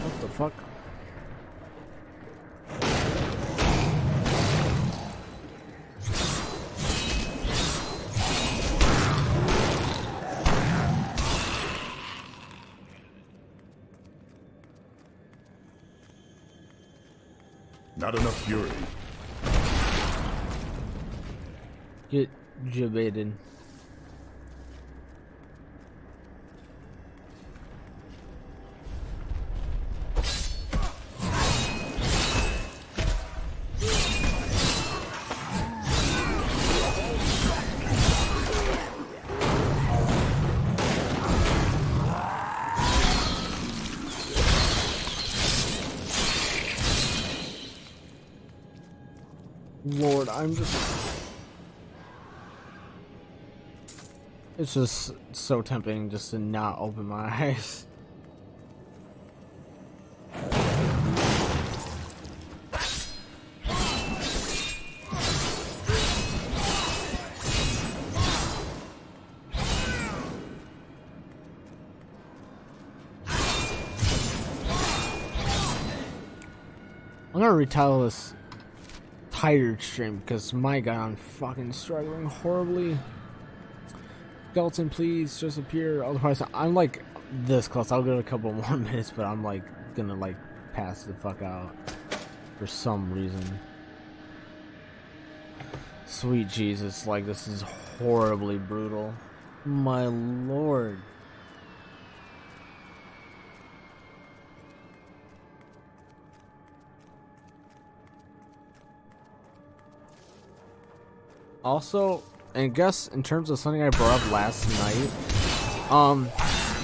What the fuck? Not enough fury. Get jibbated. Lord, I'm just... It's just so tempting just to not open my eyes. I'm gonna retitle this tired stream because my god, I'm fucking struggling horribly. Skeleton, please just appear. Otherwise, I'm like this close. I'll give it a couple more minutes, but I'm like gonna like pass the fuck out for some reason. Sweet Jesus, like this is horribly brutal. My lord. Also, and I guess in terms of something I brought up last night,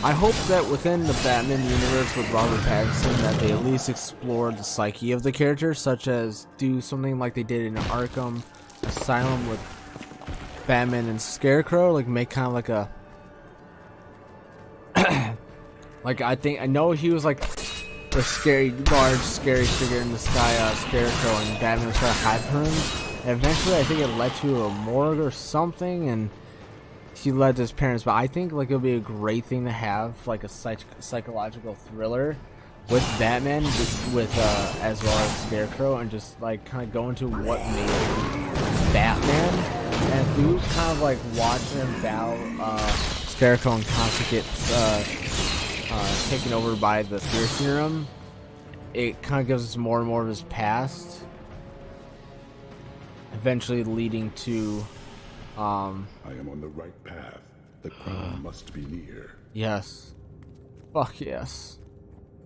I hope that within the Batman universe with Robert Pattinson that they at least explore the psyche of the character, such as do something like they did in Arkham Asylum with Batman and Scarecrow, like make kind of like a like I know he was like the scary, large, scary figure in the sky, Scarecrow, and Batman was trying to hide from him. And eventually, I think it led to a morgue or something, and he led to his parents. But I think like it would be a great thing to have like a psychological thriller with Batman, with as well as Scarecrow, and just like kind of go into what made Batman, and through kind of like watching him battle Scarecrow and constantly get taken over by the fear serum. It kind of gives us more and more of his past. Eventually leading to I am on the right path. The crown must be near. Yes. Fuck yes.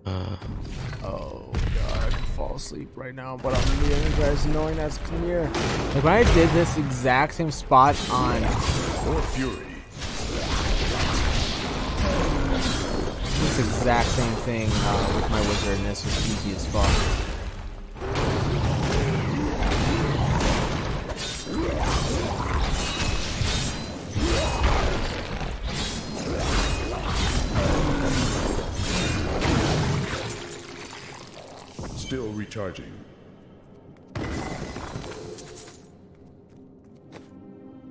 Oh god, I could fall asleep right now, but I'm really guys knowing that's near. Like when I did this exact same spot on More fury. this exact same thing with my wizard, and this was easy as fuck. Still recharging.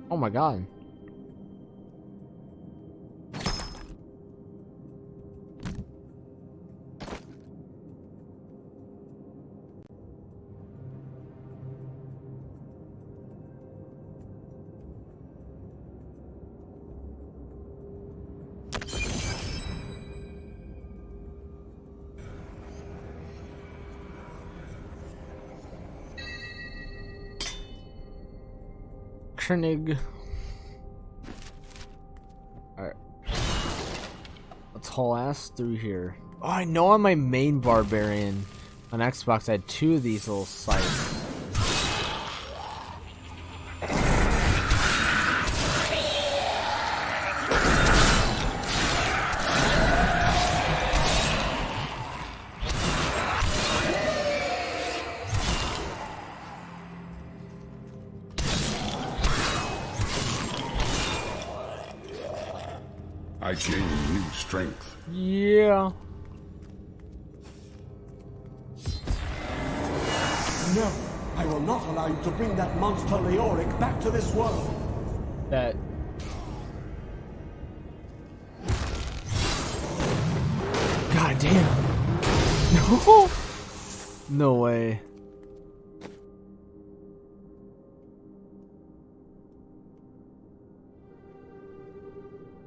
Oh my god. Alright. Let's haul ass through here. Oh, I know on my main barbarian on Xbox I had two of these little sites. I gain new strength. Yeah. No, I will not allow you to bring that monster Leoric back to this world. That. God damn. No. No way.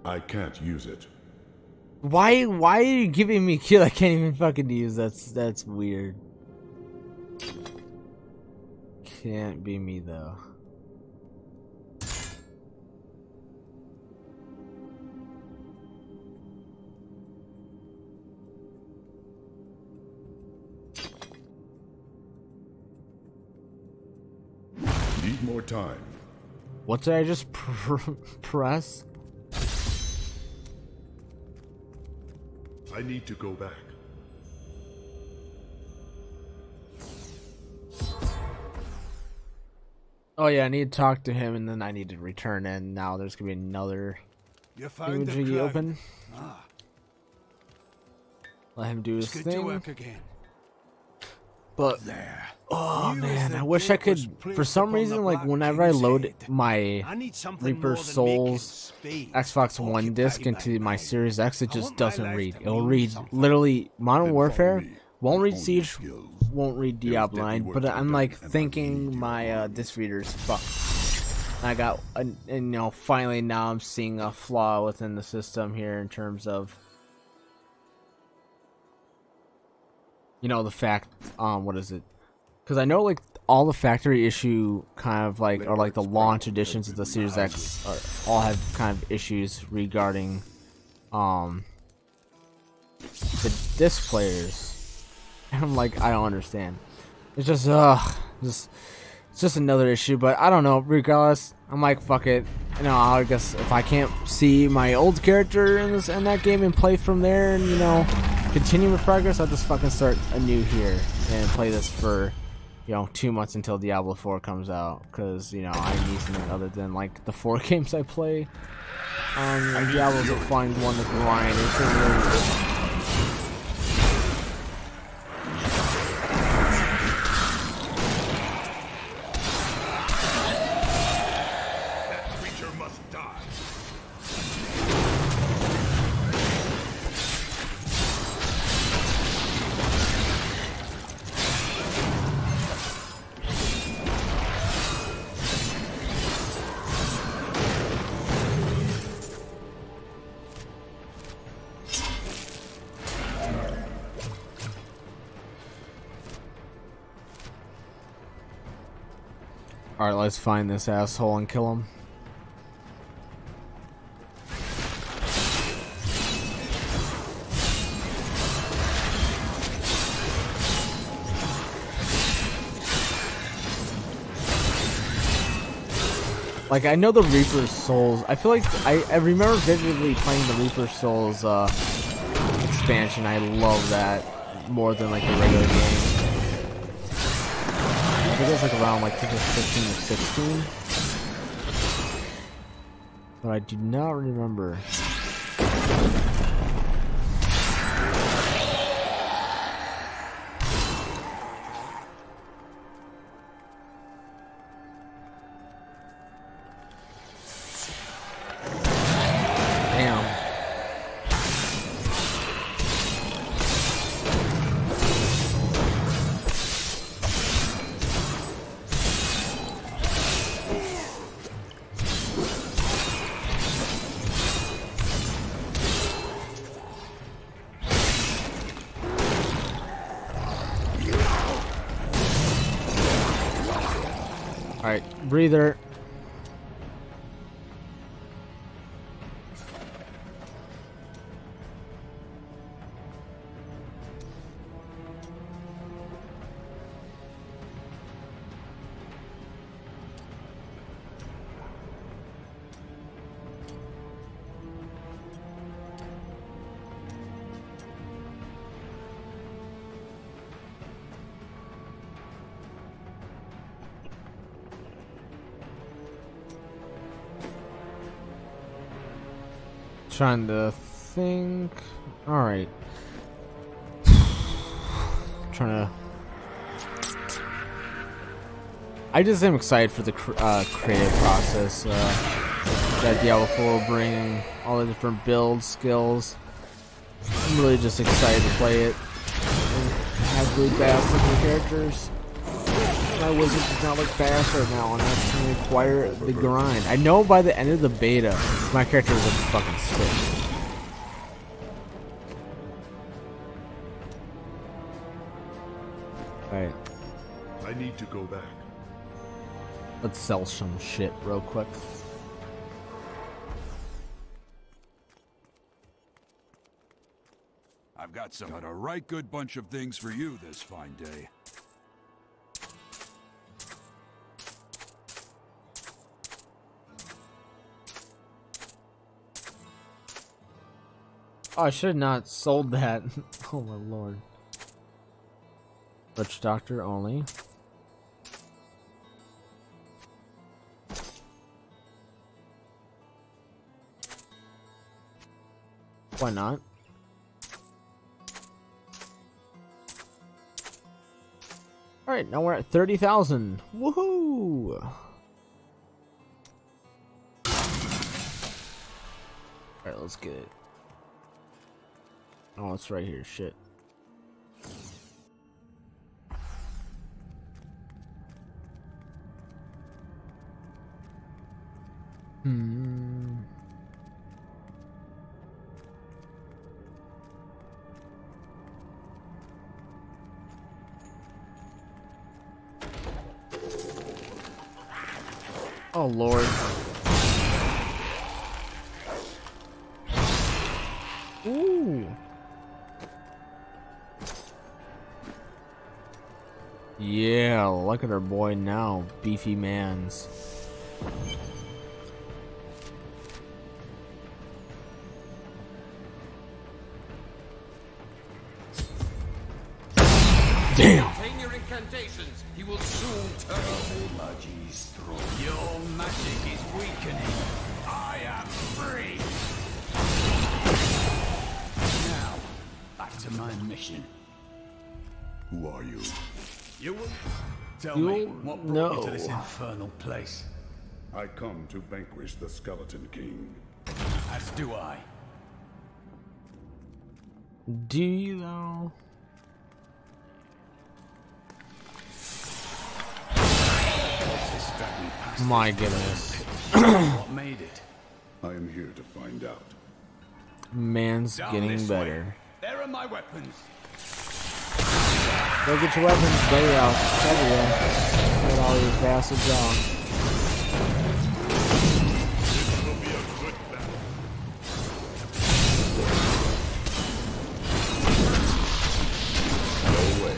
I can't use it. Why are you giving me a kill I can't even fucking use? That's weird. Can't be me though. Need more time. What did I just press? I need to go back. Oh yeah, I need to talk to him, and then I need to return in. Now there's gonna be another You found the image crown. open. Ah, Let him do his It's good to thing. work again. But there. oh You man, as the I wish I gate was could. For placed some upon the reason, like Black whenever I King's load head. my I need something Reaper more than Souls making Xbox spades to One disc occupy into my mind. Series X, it I just want my doesn't life read. to It'll mean read something. literally Modern Then Warfare. follow me Won't and read hone your Siege. skills. Won't read There is Diablo deadly 9. work But to be I'm done, like and I will thinking lead you my on. this reader's fucked. I got, and you know, finally now I'm seeing a flaw within the system here in terms of, you know, the fact, what is it? Because I know like all the factory issue kind of like, or like the launch editions of the Series X all have kind of issues regarding, the disc players. And I'm like, I don't understand. It's just, it's just another issue, but I don't know. Regardless, I'm like, fuck it. You know, I guess if I can't see my old character in that game and play from there, and you know, continue with progress, I'll just fucking start anew here and play this for, you know, 2 months until Diablo 4 comes out. Because you know, I need something other than like the 4 games I play. Diablo's a fun one to grind. It's really Alright, let's find this asshole and kill him. Like, I know the Reaper Souls. I feel like I remember vividly playing the Reaper Souls expansion. I love that more than like the regular game. I think it was like around like 15 or 16. But I do not remember. Damn. Alright, breather. Trying to think. Alright. Trying to. I just am excited for the creative process that Diablo 4 will bring, all the different build skills. I'm really just excited to play it and have really badass looking characters. My wizard does not look fast right now, and that's going to require the grind. I know by the end of the beta, my character is looking fucking sick. Alright, I need to go back. let's sell some shit real quick. I've got a right good bunch of things for you this fine day. Oh, I should have not sold that. Oh my lord. Witch Doctor only. Why not? Alright, now we're at 30,000. Woohoo! Alright, let's get it. Oh, it's right here. Shit. Oh Lord. Ooh. Yeah, look at our boy now, beefy mans. Damn. Maintain your incantations. He will soon turn. Your magic is weakening. I am free. Now, back to my mission. Who are you? You will tell me what brought you to this infernal place. I come to vanquish the Skeleton King. As do I. Do you though? My goodness. What made it? I am here to find out. Man's Down getting this better. way. There are my weapons. Go get your weapons, buddy. I'll cover you. Get all your bastards on. This will be a good battle. No way.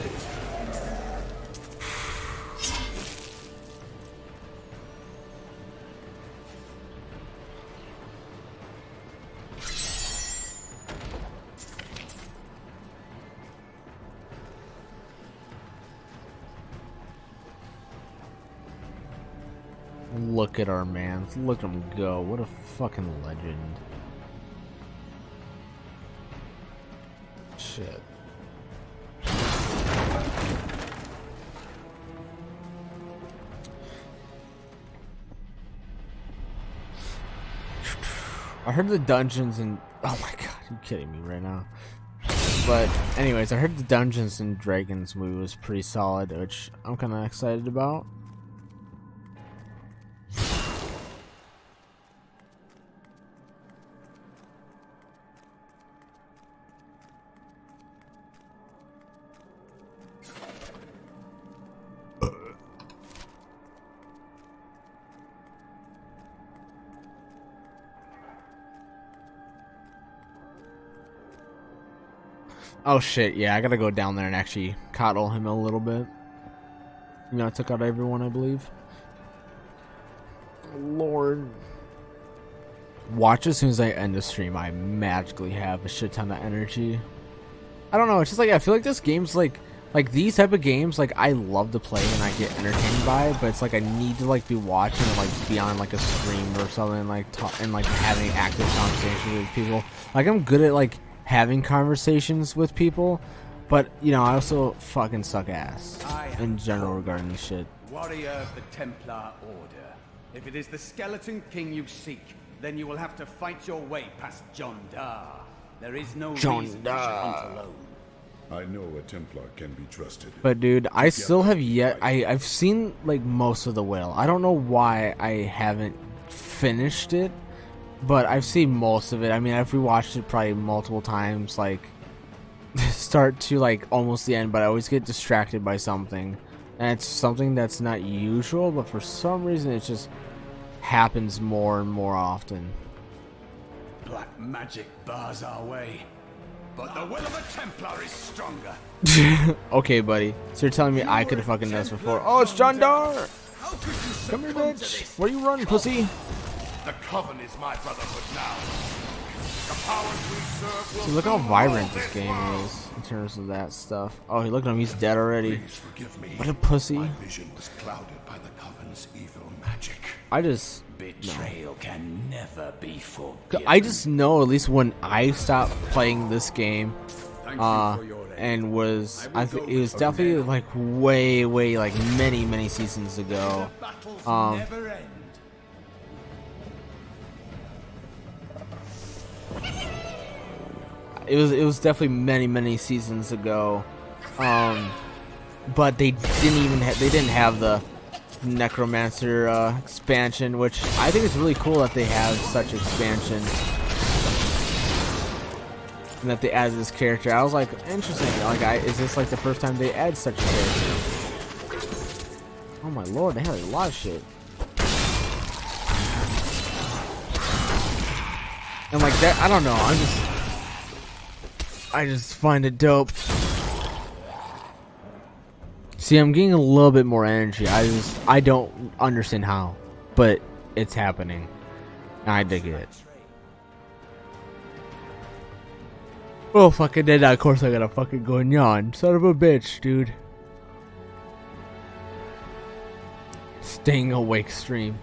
Look at our man. Look at him go. What a fucking legend. Shit. I heard the dungeons and oh my god, you kidding me right now? But anyways, I heard the Dungeons and Dragons movie was pretty solid, which I'm kind of excited about. Oh shit, yeah, I gotta go down there and actually coddle him a little bit. You know, I took out everyone, I believe. Lord. Watch as soon as I end the stream, I magically have a shit ton of energy. I don't know, it's just like, I feel like this game's like these type of games, like, I love to play and I get entertained by it, but it's like I need to, like, be watching and, like, be on, like, a stream or something, like, and, like, having active conversations with people. Like, I'm good at, like, having conversations with people, but you know, I also fucking suck ass in general regarding this shit. Warrior of the Templar Order. If it is the Skeleton King you seek, then you will have to fight your way past John Dar. There is no reason you should hunt alone. I know a Templar can be trusted. But dude, I still have yet. I've seen like most of the Whale. I don't know why I haven't finished it. But I've seen most of it. I mean, I've rewatched it probably multiple times, like, start to, like, almost the end, but I always get distracted by something. And it's something that's not usual, but for some reason it just happens more and more often. Black magic bars our way, but the will of a Templar is stronger. Okay, buddy. So you're telling me I could have fucking done this before. Oh, it's John Dar! Come here, bitch! Where you run, pussy? The Coven is my brotherhood now. The powers we serve will See, look how vibrant this game is in terms of that stuff. Oh, look at him, he's dead already. Please forgive me. What a pussy. My vision was clouded by the Coven's evil magic. I just betrayal can never be forgiven. I just know, at least when I stopped playing this game, and was it was definitely like way like many seasons ago. It was definitely many seasons ago. But they didn't have the Necromancer expansion, which I think is really cool that they have such expansion and that they added this character. I was like, interesting. Like, is this like the first time they add such a character? Oh my lord, they had a lot of shit. And like that, I don't know. I just find it dope. See, I'm getting a little bit more energy. I don't understand how, but it's happening. I dig it. Oh, fucking did that. Of course I gotta fucking go and yawn. Son of a bitch, dude. Staying awake stream.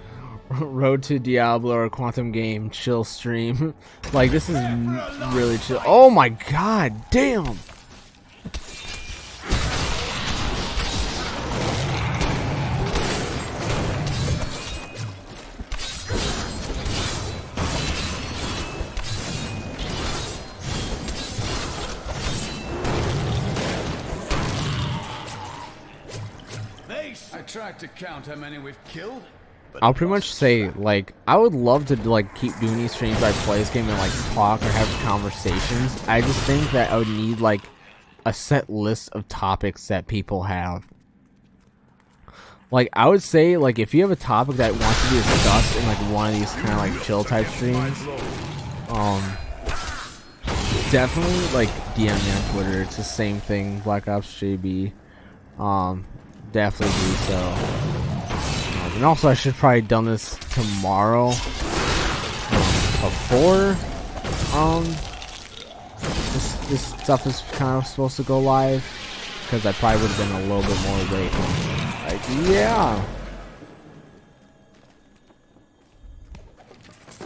Road to Diablo or Quantum Game chill stream. Like, this is really chill. Oh my god, damn. I tried to count how many we've killed. I'll pretty much say, like, I would love to, like, keep doing these streams where I play this game and, like, talk or have conversations. I just think that I would need, like, a set list of topics that people have. Like, I would say, like, if you have a topic that wants to be discussed in, like, one of these kind of, like, chill type streams, definitely, like, DM me on Twitter. It's the same thing, Black Ops JB. Definitely do so. And also, I should probably done this tomorrow before this stuff is kind of supposed to go live, because I probably would have been a little bit more late. Like, yeah.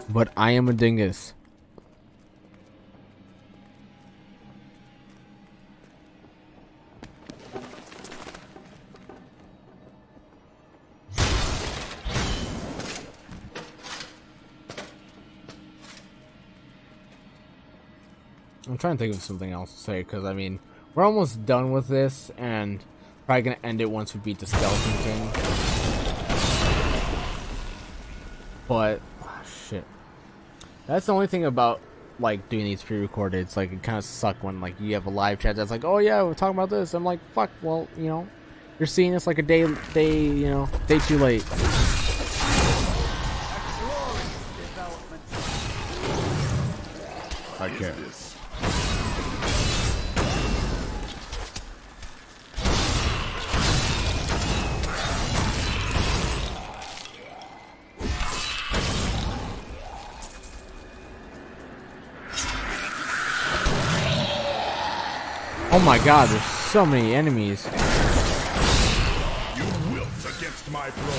But I am a dingus. I'm trying to think of something else to say, because, I mean, we're almost done with this, and probably going to end it once we beat the Skeleton King. But, shit. That's the only thing about, like, doing these pre-recorded. It's, like, it kind of sucks when, like, you have a live chat that's like, oh, yeah, we're talking about this. I'm like, fuck, well, you know, you're seeing this, like, a day too late. Okay. Oh my god, there's so many enemies. You wilt against my blow.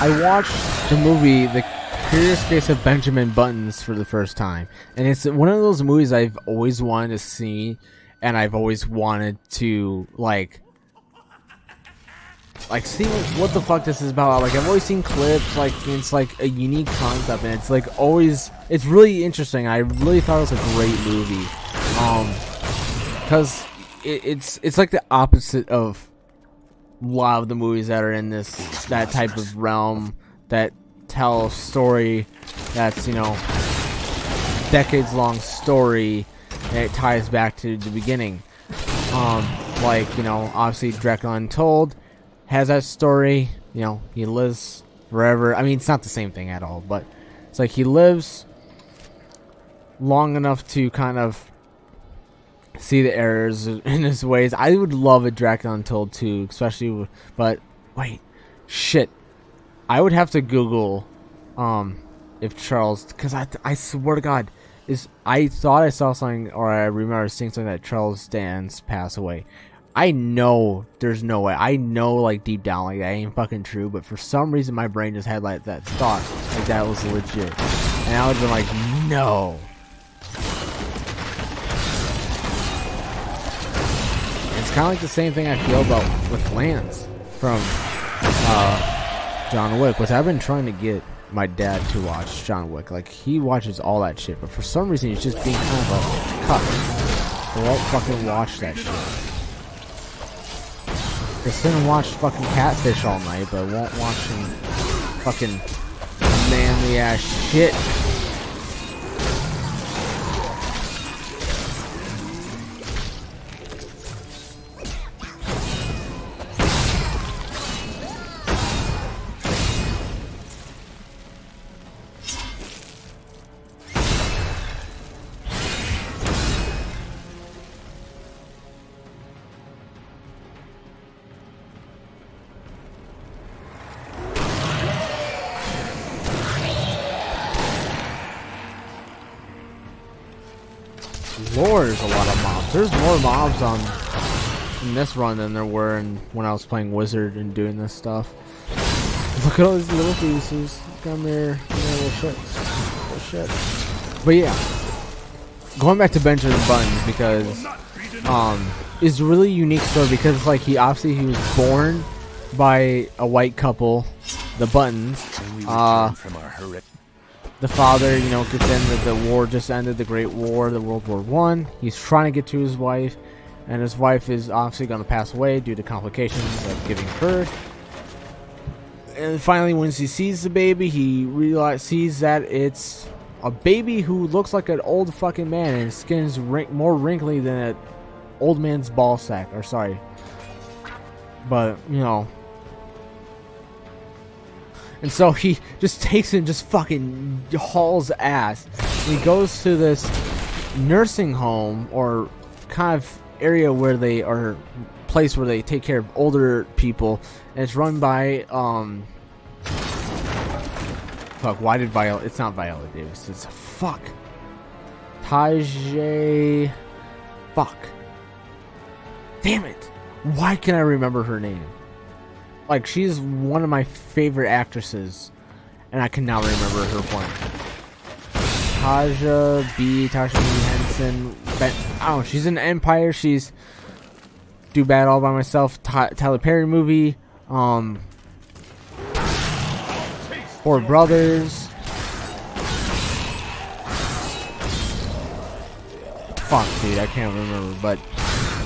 I watched the movie The Curious Case of Benjamin Buttons for the first time, and it's one of those movies I've always wanted to see, and I've always wanted to like see what the fuck this is about. Like, I've always seen clips, like, it's like a unique concept, and it's like always, it's really interesting. I really thought it was a great movie, because it's like the opposite of a lot of the movies that are in that type of realm that tell a story that's, you know, decades long story, and it ties back to the beginning. Like, you know, obviously Dracula Untold has that story, you know, he lives forever. I mean, it's not the same thing at all, but it's like he lives long enough to kind of see the errors in his ways. I would love a Dracula Untold too, especially but wait, shit, I would have to Google if Charles, because I swear to God, I thought I saw something, or I remember seeing something that Charles Dance passed away. I know there's no way. I know, like, deep down, like, that ain't fucking true, but for some reason my brain just had, like, that thought, like, that was legit. And I would've been like, no. It's kind of like the same thing I feel about with Lance from John Wick, which I've been trying to get my dad to watch John Wick. Like, he watches all that shit, but for some reason he's just being kind of a cuck. He won't fucking watch that shit. He'll sit and watch fucking Catfish all night, but won't watch some fucking manly ass shit. Lord, there's a lot of mobs. There's more mobs in this run than there were when I was playing Wizard and doing this stuff. Look at all these little pieces. Come here, little shits. Little shit. But yeah, going back to Benjamin Buttons, because it's a really unique story, because it's like he was born by a white couple, the Buttons. The father, you know, gets in, the war just ended, the Great War, the World War I. He's trying to get to his wife, and his wife is obviously going to pass away due to complications of giving birth. And finally, once he sees the baby, he sees that it's a baby who looks like an old fucking man, and his skin's more wrinkly than an old man's ball sack. Or sorry, but you know. And so he just takes it and just fucking hauls ass. And he goes to this nursing home, or kind of area where they are, place where they take care of older people. And it's run by, fuck, why did Viola, it's not Viola Davis, it's, fuck. Tajay, fuck. Damn it. Why can't I remember her name? Like, she's one of my favorite actresses, and I cannot remember her point. Tasha B. Henson. Oh, she's in Empire. She's Do Bad All By Myself. Tyler Perry movie. Four Brothers. Fuck, dude, I can't remember, but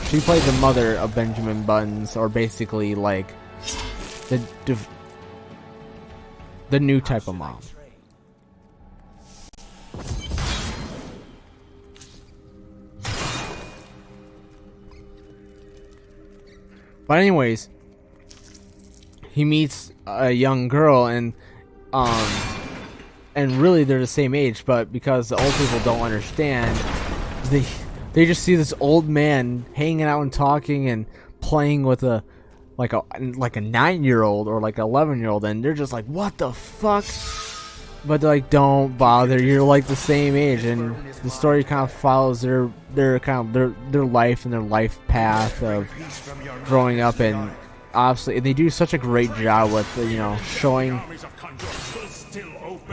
she played the mother of Benjamin Buttons, or basically, like, the new type of mom. But anyways, he meets a young girl, and really they're the same age, but because the old people don't understand, they just see this old man hanging out and talking and playing with a 9-year-old or like 11-year-old, and they're just like, what the fuck? But they're like, don't bother, you're like the same age. And the story kind of follows their life and their life path of growing up, and obviously they do such a great job with, you know, showing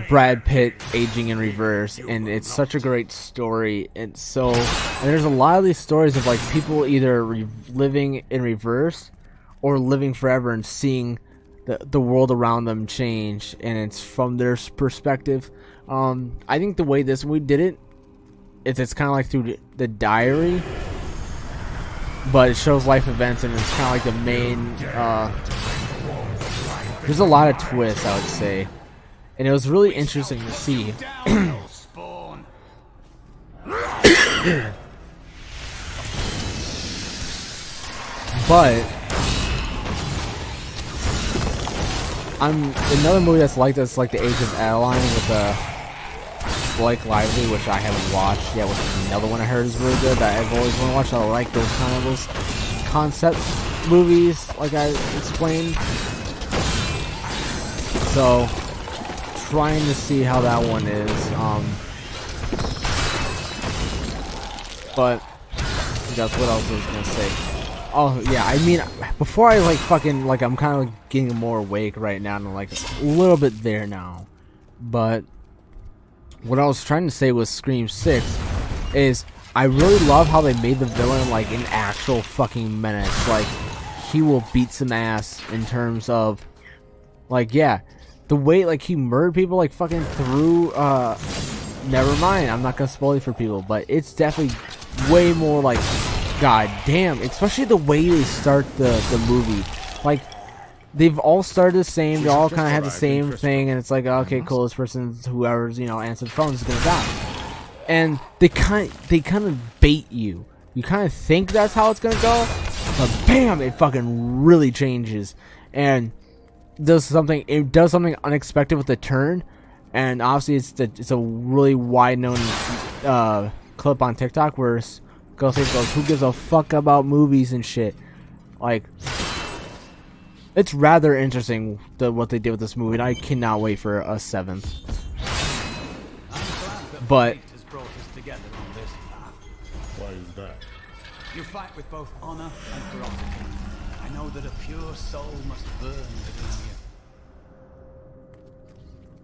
Brad Pitt aging in reverse, and it's such a great story. And there's a lot of these stories of like people either living in reverse or living forever and seeing the world around them change, and it's from their perspective. I think the way we did it, it's kind of like through the diary, but it shows life events, and it's kind of like the main. There's a lot of twists, I would say, and it was really interesting to see. But another movie that's like this, like The Age of Adeline with Blake Lively, which I haven't watched yet, which is another one I heard is really good that I've always wanted to watch. I like those kind of concept movies, like I explained. So trying to see how that one is. But that's what else I was gonna say. Oh yeah, I mean, before I like fucking like, I'm kind of like getting more awake right now, and I'm like a little bit there now. But what I was trying to say with Scream 6 is I really love how they made the villain like an actual fucking menace. Like, he will beat some ass in terms of like, yeah, the way like he murdered people like fucking through never mind, I'm not gonna spoil it for people, but it's definitely way more like, god damn, especially the way they start the movie. Like, they've all started the same, they all kind of have the same thing, and it's like, okay, cool, this person's, whoever's, you know, answered the phone is gonna die. And they kind of bait you. You kind of think that's how it's gonna go, but bam, it fucking really changes, and it does something unexpected with the turn. And obviously it's a really wide known clip on TikTok where Ghostface goes, "Who gives a fuck about movies and shit?" Like, it's rather interesting what they did with this movie, and I cannot wait for a 7th. But why is that? You fight with both honor and ferocity. I know that a pure soul must burn within you.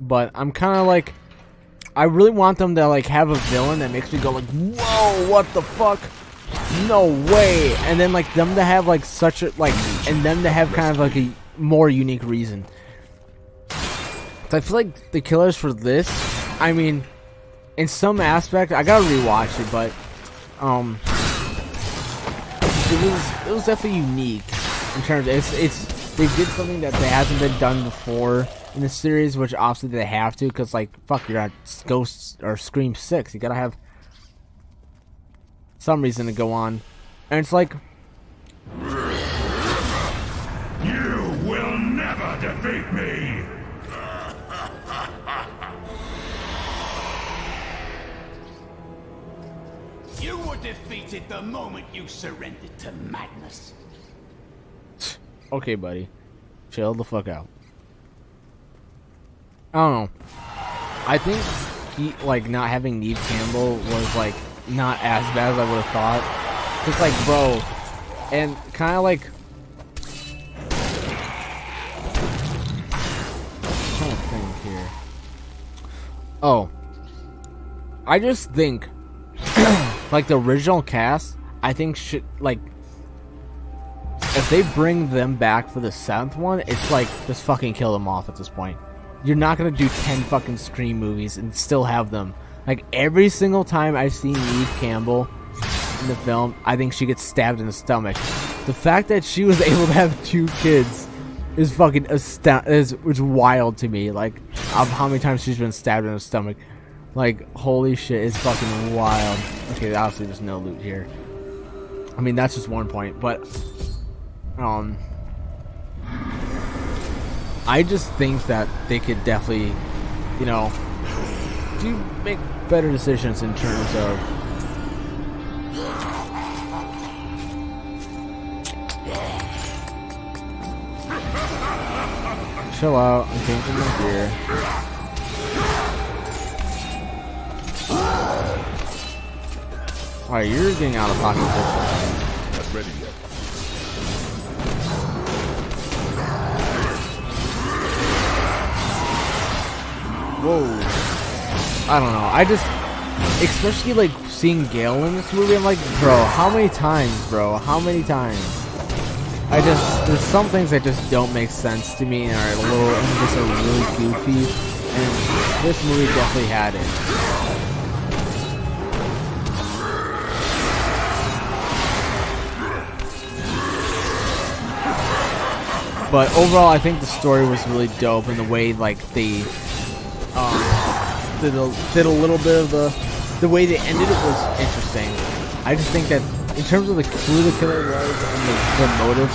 But I'm kind of like, I really want them to like have a villain that makes me go like, whoa, what the fuck? No way. And then like them to have like such a like, and them to have kind of like a more unique reason. So I feel like the killers for this, I mean, in some aspect, I gotta rewatch it, but it was definitely unique in terms of, they did something that hasn't been done before in the series, which obviously they have to, because like, fuck, you're at Ghosts or Scream 6, you gotta have some reason to go on. And it's like, You will never defeat me! You were defeated the moment you surrendered to madness. okay, buddy, chill the fuck out. I don't know. I think he, like, not having Neve Campbell was like not as bad as I would have thought. Just like, bro, and kind of like, I'm trying to think here. Oh, I just think like the original cast, I think should, like, if they bring them back for the 7th one, it's like, just fucking kill them off at this point. You're not gonna do 10 fucking Scream movies and still have them. Like, every single time I've seen Neve Campbell in the film, I think she gets stabbed in the stomach. The fact that she was able to have 2 kids is fucking is wild to me. Like, of how many times she's been stabbed in the stomach. Like, holy shit, it's fucking wild. Okay, obviously there's no loot here. I mean, that's just one point, but I just think that they could definitely, you know, make better decisions in terms of chill out, I'm changing my gear. Alright, you're getting out of pocket. Not ready yet. Whoa. I don't know. I just, especially like seeing Gale in this movie, I'm like, bro, how many times, bro? How many times? There's some things that just don't make sense to me and are a little, and just are really goofy. And this movie definitely had it. But overall, I think the story was really dope, and the way like they did a little bit of the way they ended it was interesting. I just think that in terms of who the killer was and the motive,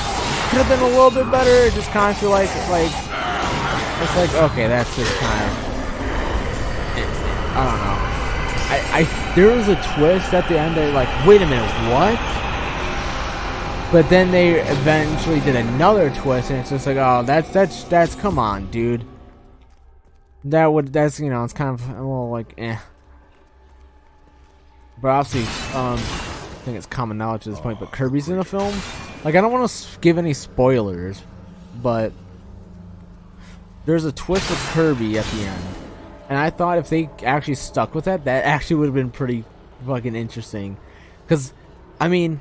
could have been a little bit better. It just kind of feel like it's like, okay, that's just kind of, I don't know. There was a twist at the end that like, wait a minute, what? But then they eventually did another twist, and it's just like, oh, that's come on, dude. that's you know, it's kind of a little like eh. But obviously, I think it's common knowledge at this point. But Kirby's in the film. Like, I don't want to give any spoilers, but there's a twist with Kirby at the end, and I thought if they actually stuck with that, that actually would have been pretty fucking interesting. Because, I mean,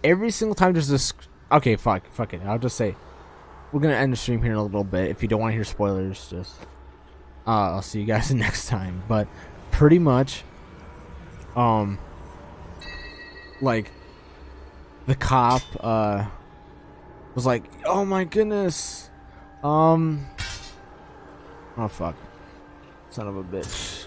every single time there's this. Okay, fuck it. I'll just say we're gonna end the stream here in a little bit. If you don't want to hear spoilers, just I'll see you guys next time. But pretty much, like the cop was like, oh my goodness, oh fuck, son of a bitch.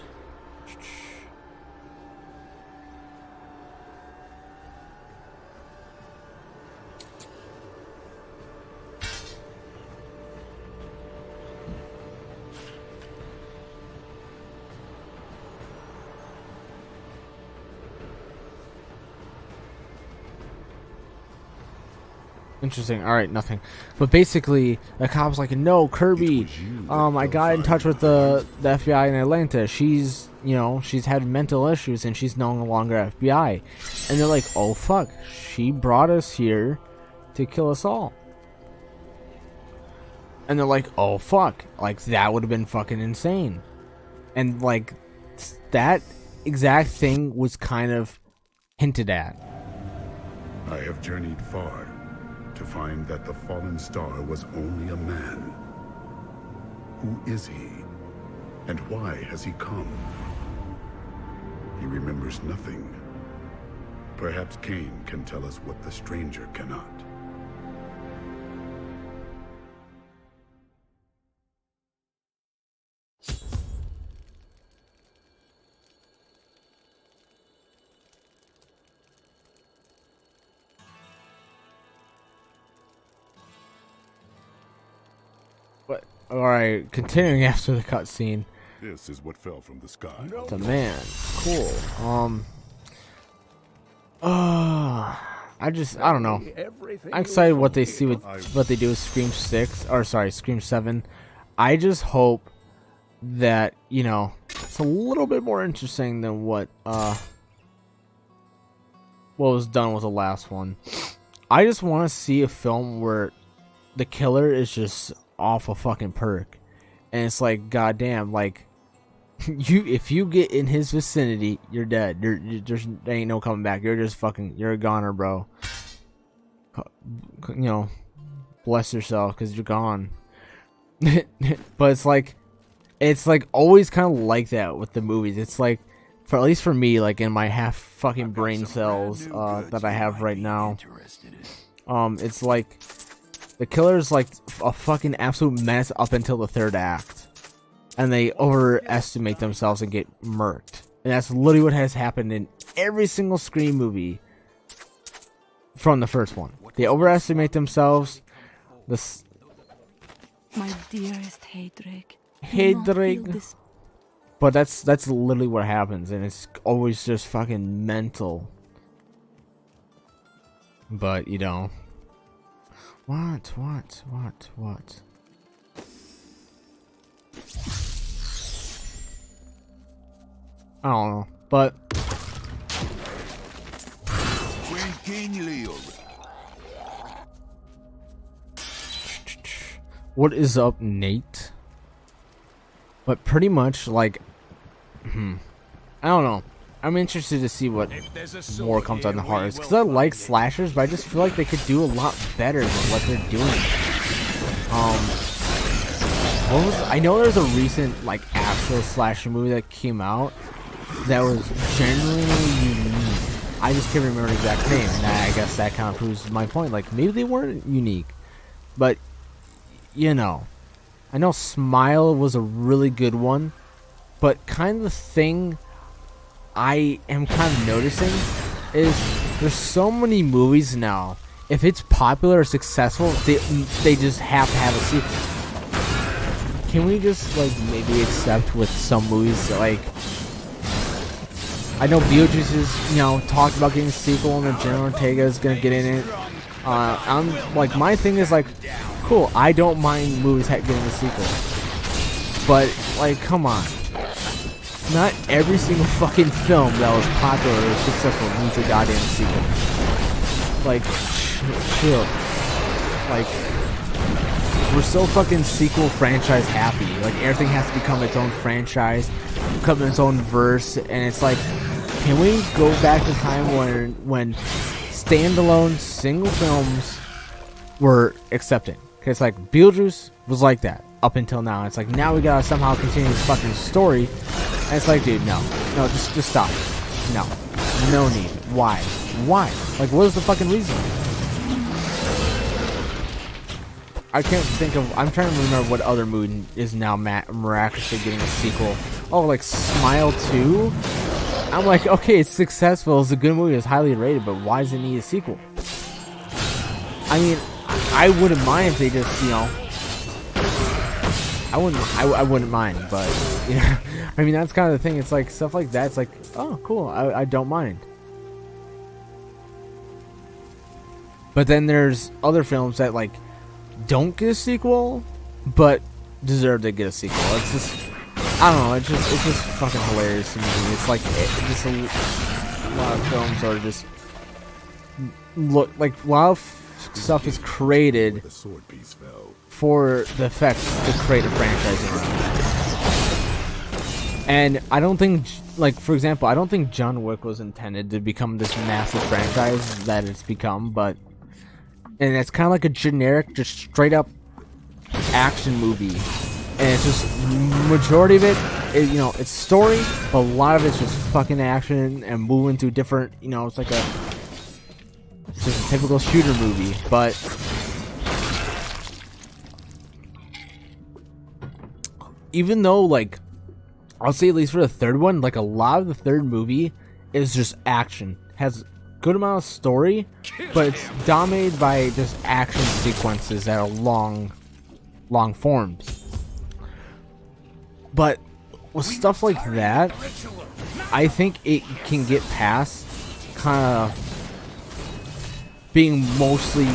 Interesting. All right, nothing. But basically, the cop's like, "No, Kirby. I got in touch with the FBI in Atlanta. She's, you know, she's had mental issues and she's no longer FBI." And they're like, "Oh fuck, she brought us here to kill us all." And they're like, "Oh fuck, like that would have been fucking insane." And like that exact thing was kind of hinted at. I have journeyed far to find that the fallen star was only a man. Who is he? And why has he come? He remembers nothing. Perhaps Cain can tell us what the stranger cannot. Alright, continuing after the cutscene. This is what fell from the sky. The man. Cool. I don't know. I'm excited what they see with what they do with Scream 6, or sorry, Scream 7. I just hope that, you know, it's a little bit more interesting than what was done with the last one. I just want to see a film where the killer is just off a fucking perk, and it's like, goddamn, like if you get in his vicinity, you're dead. There ain't no coming back. You're just fucking, you're a goner, bro. You know, bless yourself because you're gone. But it's like always kind of like that with the movies. It's like, for at least for me, like in my half fucking brain cells that I have right now, it's like the killer's like a fucking absolute menace up until the third act, and they overestimate themselves and get murked. And that's literally what has happened in every single Scream movie from the first one. They overestimate themselves. My dearest Hedrick. But that's literally what happens, and it's always just fucking mental. But you know. What? I don't know, but what is up, Nate? But pretty much, like, I don't know. I'm interested to see what more comes on the hardest, because I like slashers, but I just feel like they could do a lot better than what they're doing. I know there's a recent like actual slasher movie that came out that was genuinely unique. I just can't remember the exact name, and I guess that kind of proves my point. Like, maybe they weren't unique, but you know, I know Smile was a really good one, but kind of the thing I am kind of noticing is there's so many movies now. If it's popular or successful, they just have to have a sequel. Can we just like maybe accept with some movies that, like, I know Beetlejuice is, you know, talked about getting a sequel and then Jenna Ortega is gonna get in it. I'm like, my thing is like, cool, I don't mind movies getting a sequel. But like, come on. Not every single fucking film that was popular or successful needs a goddamn sequel. Like, chill. Like, we're so fucking sequel franchise happy. Like, everything has to become its own franchise, become its own verse, and it's like, can we go back to a time when standalone single films were accepted? Cause it's like Beetlejuice was like that up until now. It's like now we gotta somehow continue this fucking story, and it's like, dude, no, just stop. No need. Why? Like, what is the fucking reason? I can't think of. I'm trying to remember what other movie is now miraculously getting a sequel. Oh, like Smile 2. I'm like, okay, it's successful. It's a good movie. It's highly rated, but why does it need a sequel? I mean, I wouldn't mind if they just, you know, I wouldn't mind, but you know, I mean, that's kind of the thing. It's like stuff like that. It's like, oh, cool. I don't mind. But then there's other films that like don't get a sequel, but deserve to get a sequel. It's just, I don't know. It's just fucking hilarious to me. It's like just a lot of films are just look like a lot of stuff is created for the effect to create a franchise around. And I don't think, like, for example, I don't think John Wick was intended to become this massive franchise that it's become, but and it's kind of like a generic, just straight up action movie. And it's just, majority of it, you know, it's story, but a lot of it's just fucking action and moving through different, you know, it's like it's just a typical shooter movie. But even though, like, I'll say at least for the third one, like, a lot of the third movie is just action. Has good amount of story, but it's dominated by just action sequences that are long forms. But with stuff like that, I think it can get past kind of being mostly,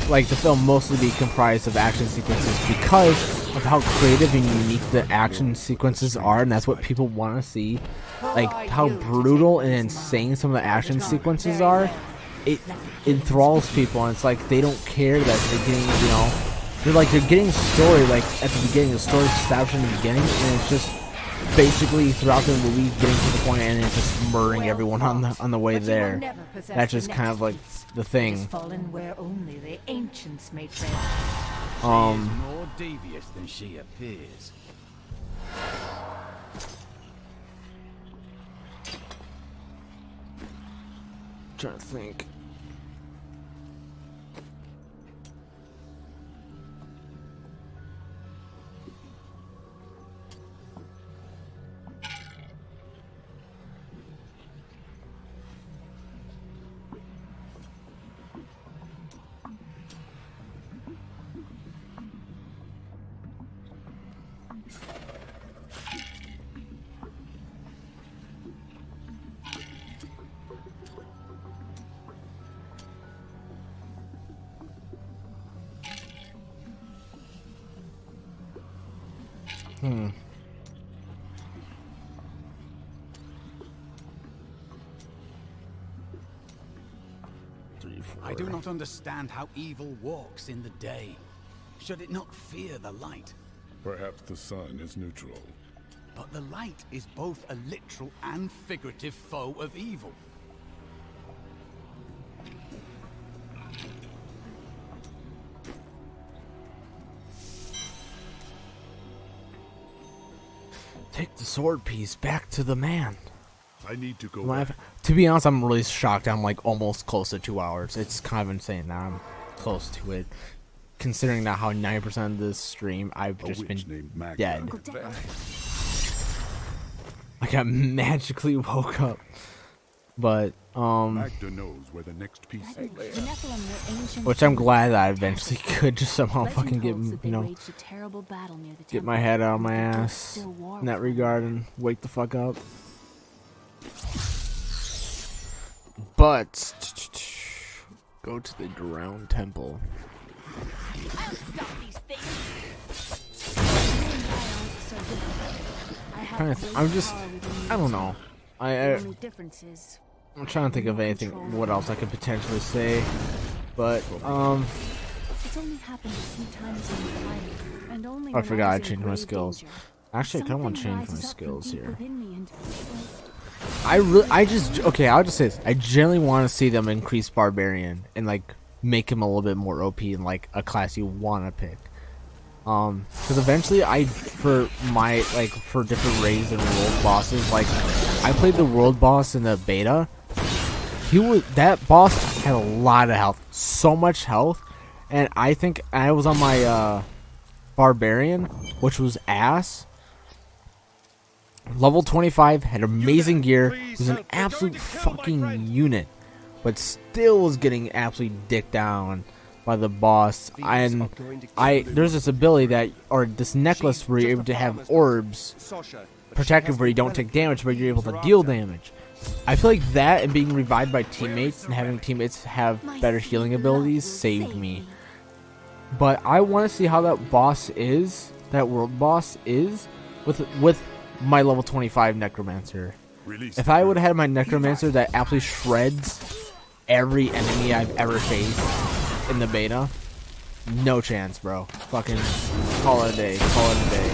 like, the film mostly be comprised of action sequences because of how creative and unique the action sequences are, and that's what people want to see. Like, how brutal and insane some of the action sequences are. It enthralls people, and it's like they don't care that they're getting, you know, they're getting story, like, at the beginning. The story's established in the beginning, and it's just basically throughout the movie getting to the point and it's just murdering everyone on the way there. That's just kind of like the thing. Where only the ancients may tread. She is more devious than she appears. Trying to think. I do not understand how evil walks in the day. Should it not fear the light? Perhaps the sun is neutral. But the light is both a literal and figurative foe of evil. Take the sword piece back to the man. I need to go. To be honest, I'm really shocked. I'm like almost close to 2 hours. It's kind of insane that I'm close to it, considering that how 90% of this stream I've just been dead. Like, I magically woke up, but Magda knows where the next piece is. which I'm glad that I eventually could just somehow fucking get, you know, get my head out of my ass in that regard and wake the fuck up. But go to the drowned temple. I'll stop these things. trying to. I don't know. Only difference is I'm trying to think of anything. What else I could potentially say, but it's only happened a few times in my life, and only I when forgot I was in changed my grave skills. danger. Actually, I kind of want to Something change my rises up from skills deep here. within me and, Okay, I'll just say this. I generally want to see them increase Barbarian and like make him a little bit more OP in like a class you want to pick. Because eventually for different raids and world bosses, like I played the world boss in the beta. That boss had a lot of health, so much health, and I think I was on my Barbarian, which was ass. Level 25, had amazing gear, was an absolute fucking unit, but still was getting absolutely dicked down by the boss. And there's this ability this necklace where you're able to have orbs protective where you don't take damage, but you're able to deal damage. I feel like that and being revived by teammates and having teammates have better healing abilities saved me. But I want to see how that boss is, that world boss is, with my level 25 Necromancer. If I would have had my Necromancer that absolutely shreds every enemy I've ever faced in the beta, no chance, bro. Fucking call it a day. Call it a day.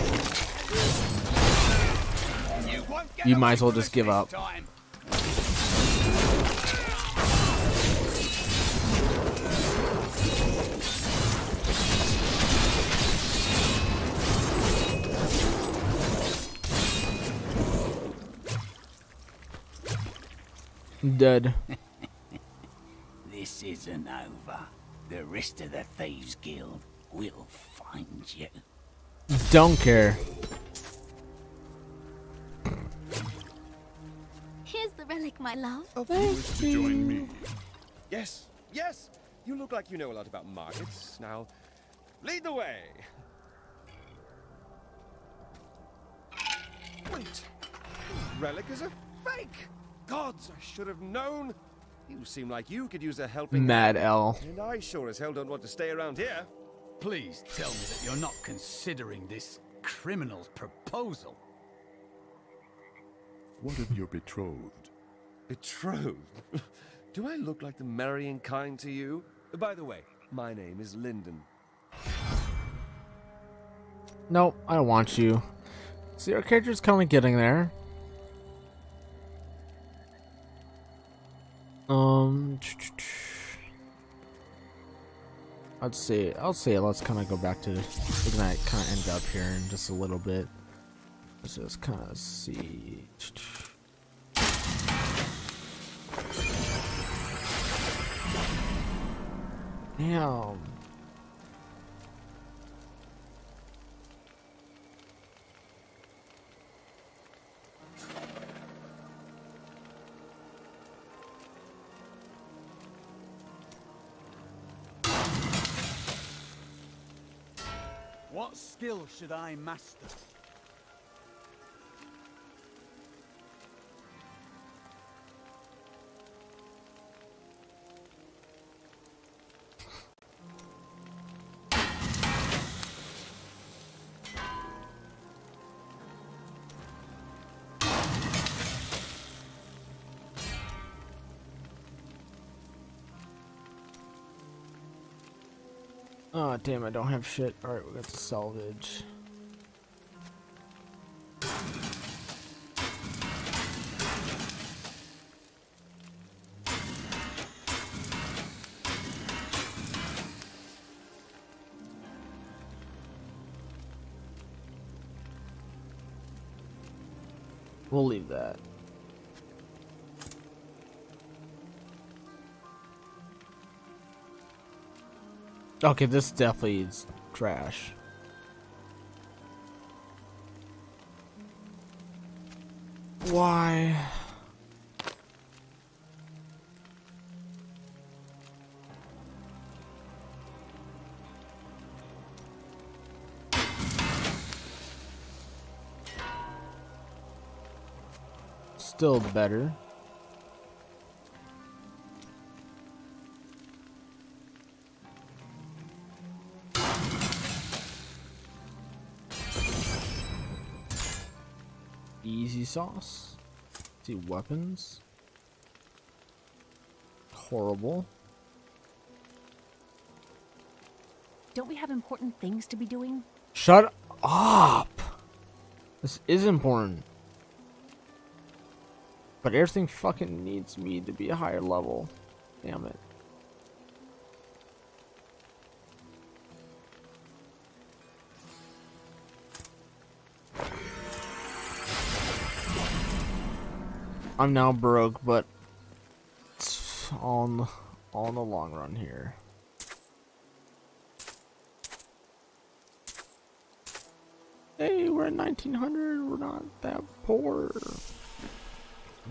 You might as well just give up. Dead. This isn't over. The rest of the Thieves Guild will find you. Don't care. Here's the relic, my love. Of course to join me. Yes, yes. You look like you know a lot about markets. Now, lead the way. Wait. Relic is a fake. Gods, I should have known. You seem like you could use a helping Mad hand. L. And I sure as hell don't want to stay around here. Please tell me that you're not considering this criminal's proposal. What of your betrothed? Betrothed? Do I look like the marrying kind to you? By the way, my name is Lyndon. Nope, I don't want you. See, our character's kind of getting there. I'll say let's kind of go back to, we're gonna kind of end up here in just a little bit. Let's just kind of see. Damn. What skill should I master? Oh damn, I don't have shit. Alright, we got the salvage. We'll leave that. Okay, this definitely is trash. Why? Still better. Easy sauce. Let's see, weapons. Horrible. Don't we have important things to be doing? Shut up! This is important. But everything fucking needs me to be a higher level. Damn it. I'm now broke, but it's all in the long run here. Hey, we're at 1900. We're not that poor.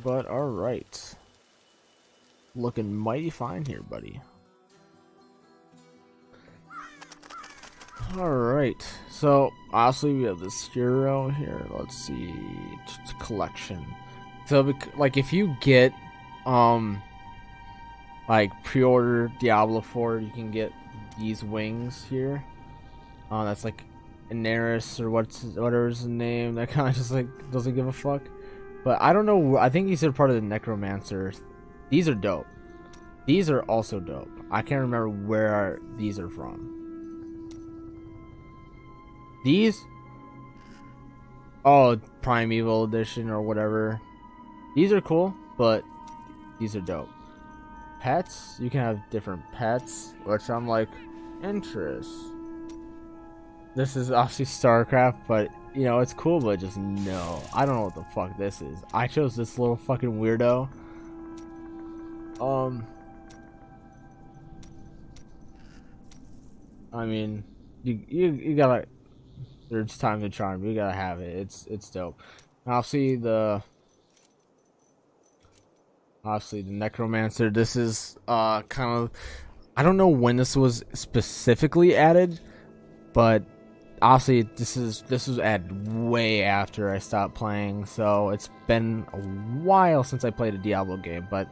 But alright. Looking mighty fine here, buddy. Alright. So, obviously, we have this hero here. Let's see. Collection. So, like, if you get, like, pre-order Diablo 4, you can get these wings here. That's like Inaris or whatever's the name. That kind of just like doesn't give a fuck. But I don't know. I think these are part of the Necromancer. These are dope. These are also dope. I can't remember where these are from. These? Oh, Primeval Edition or whatever. These are cool, but these are dope. Pets? You can have different pets, which I'm like, interest. This is obviously StarCraft, but, you know, it's cool, but just no. I don't know what the fuck this is. I chose this little fucking weirdo. I mean, you gotta, there's time to charm. You gotta have it. It's dope. Obviously the Necromancer. This is kind of, I don't know when this was specifically added, but obviously this was added way after I stopped playing, so it's been a while since I played a Diablo game. But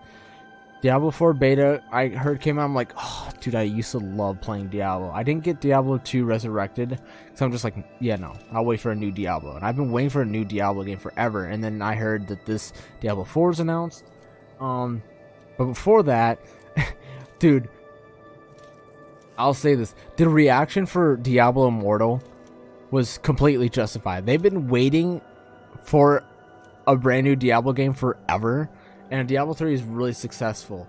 Diablo 4 beta, I heard came out. I'm like, oh, dude, I used to love playing Diablo. I didn't get Diablo 2 Resurrected, so I'm just like, yeah, no, I'll wait for a new Diablo. And I've been waiting for a new Diablo game forever. And then I heard that this Diablo 4 was announced. But before that, dude, I'll say this: the reaction for Diablo Immortal was completely justified. They've been waiting for a brand new Diablo game forever. And Diablo 3 is really successful.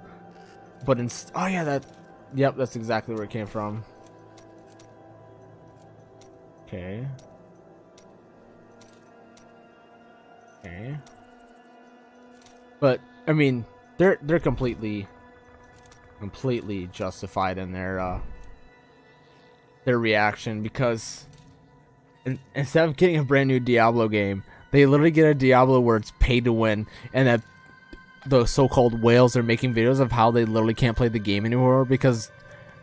But oh yeah, yep, that's exactly where it came from. Okay. Okay. But I mean, they're completely justified in their reaction, because instead of getting a brand new Diablo game, they literally get a Diablo where it's pay to win, and that the so-called whales are making videos of how they literally can't play the game anymore because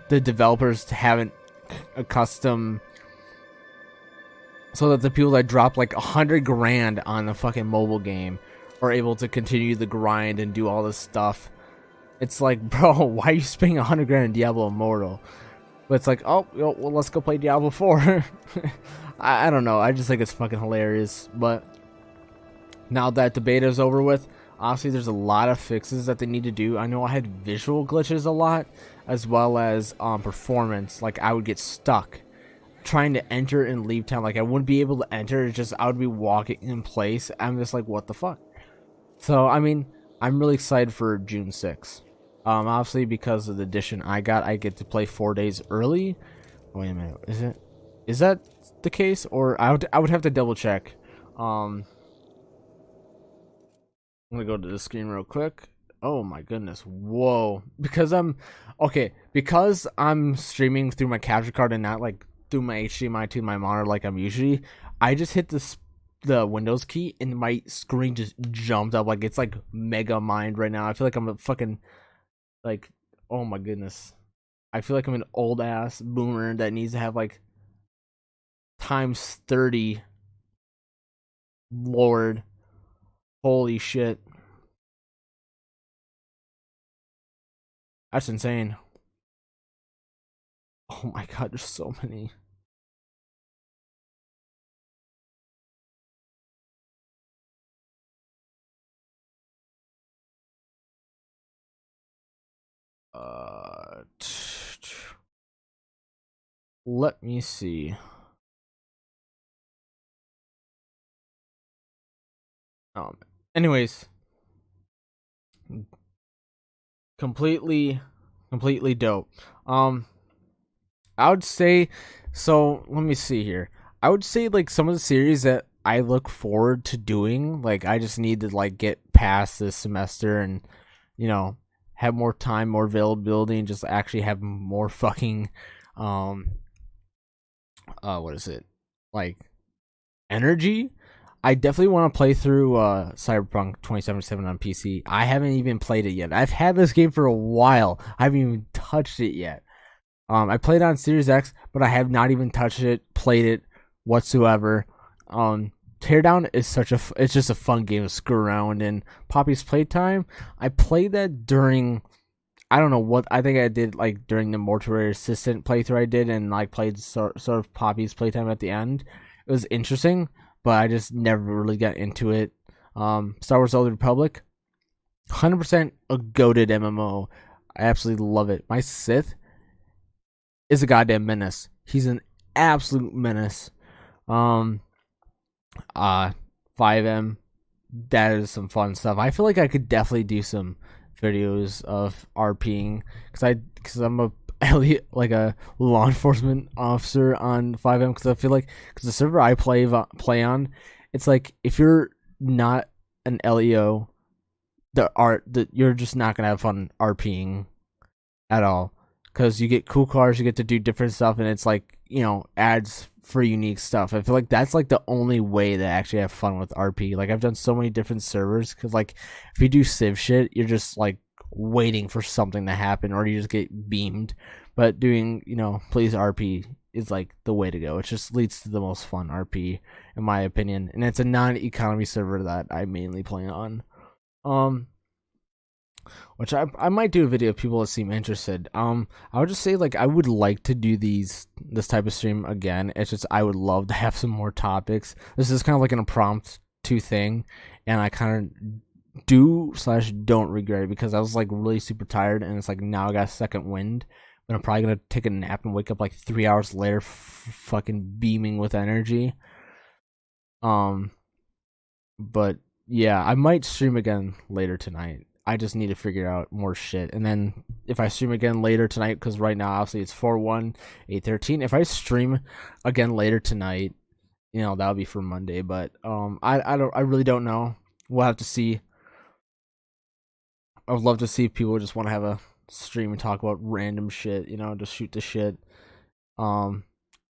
the developers haven't accustomed, so that the people that drop like 100 grand on a fucking mobile game are able to continue the grind and do all this stuff. It's like, bro, why are you spending 100 grand in Diablo Immortal? But it's like, oh, well, let's go play Diablo 4. I don't know. I just think it's fucking hilarious. But now that the beta is over with, obviously there's a lot of fixes that they need to do. I know I had visual glitches a lot, as well as performance. Like, I would get stuck trying to enter and leave town. Like, I wouldn't be able to enter. It's just I would be walking in place. I'm just like, what the fuck? So, I mean, I'm really excited for June 6th. Obviously, because of the edition I got, I get to play 4 days early. Wait a minute, is that the case? Or I would have to double check. I'm gonna go to the screen real quick. Oh my goodness, whoa! Because I'm streaming through my capture card and not like through my HDMI to my monitor like I'm usually. I just hit the Windows key and my screen just jumped up like it's like mega mind right now. I feel like I'm a fucking like, oh my goodness. I feel like I'm an old ass boomer that needs to have like times 30. Lord. Holy shit. That's insane. Oh my god, there's so many. let me see. Anyways, completely dope. I would say, so let me see here. I would say like some of the series that I look forward to doing, like I just need to like get past this semester and, you know, have more time, more availability, and just actually have more fucking what is it? Like energy. I definitely want to play through Cyberpunk 2077 on PC. I haven't even played it yet. I've had this game for a while. I haven't even touched it yet. I played it on Series X, but I have not even touched it, played it whatsoever. Teardown is it's just a fun game to screw around in. Poppy's Playtime, I played that during, I don't know what, I think I did like during the Mortuary Assistant playthrough I did, and like played sort of Poppy's Playtime at the end. It was interesting, but I just never really got into it. Star Wars: Old Republic, 100% a goated MMO. I absolutely love it. My Sith is a goddamn menace. He's an absolute menace. 5M, that is some fun stuff. I feel like I could definitely do some videos of RPing because I'm a law enforcement officer on 5M, because I feel like because the server I play on, it's like if you're not an LEO, you're just not gonna have fun RPing at all, because you get cool cars, you get to do different stuff, and it's like, you know, adds for unique stuff. I feel like that's like the only way to actually have fun with RP. Like I've done so many different servers, because like if you do civ shit, you're just like waiting for something to happen, or you just get beamed. But doing, you know, please RP is like the way to go. It just leads to the most fun RP, in my opinion, and it's a non-economy server that I mainly play on. Which I might do a video if people seem interested. I would just say, like, I would like to do this type of stream again. It's just I would love to have some more topics. This is kind of like an impromptu thing, and I kind of don't regret it, because I was like really super tired, and it's like now I got a second wind, but I'm probably gonna take a nap and wake up like 3 hours later, fucking beaming with energy. But yeah, I might stream again later tonight. I just need to figure out more shit. And then if I stream again later tonight, because right now obviously it's 4/1, 8/13. If I stream again later tonight, you know, that'll be for Monday. But I really don't know. We'll have to see. I would love to see if people just want to have a stream and talk about random shit, you know, just shoot the shit.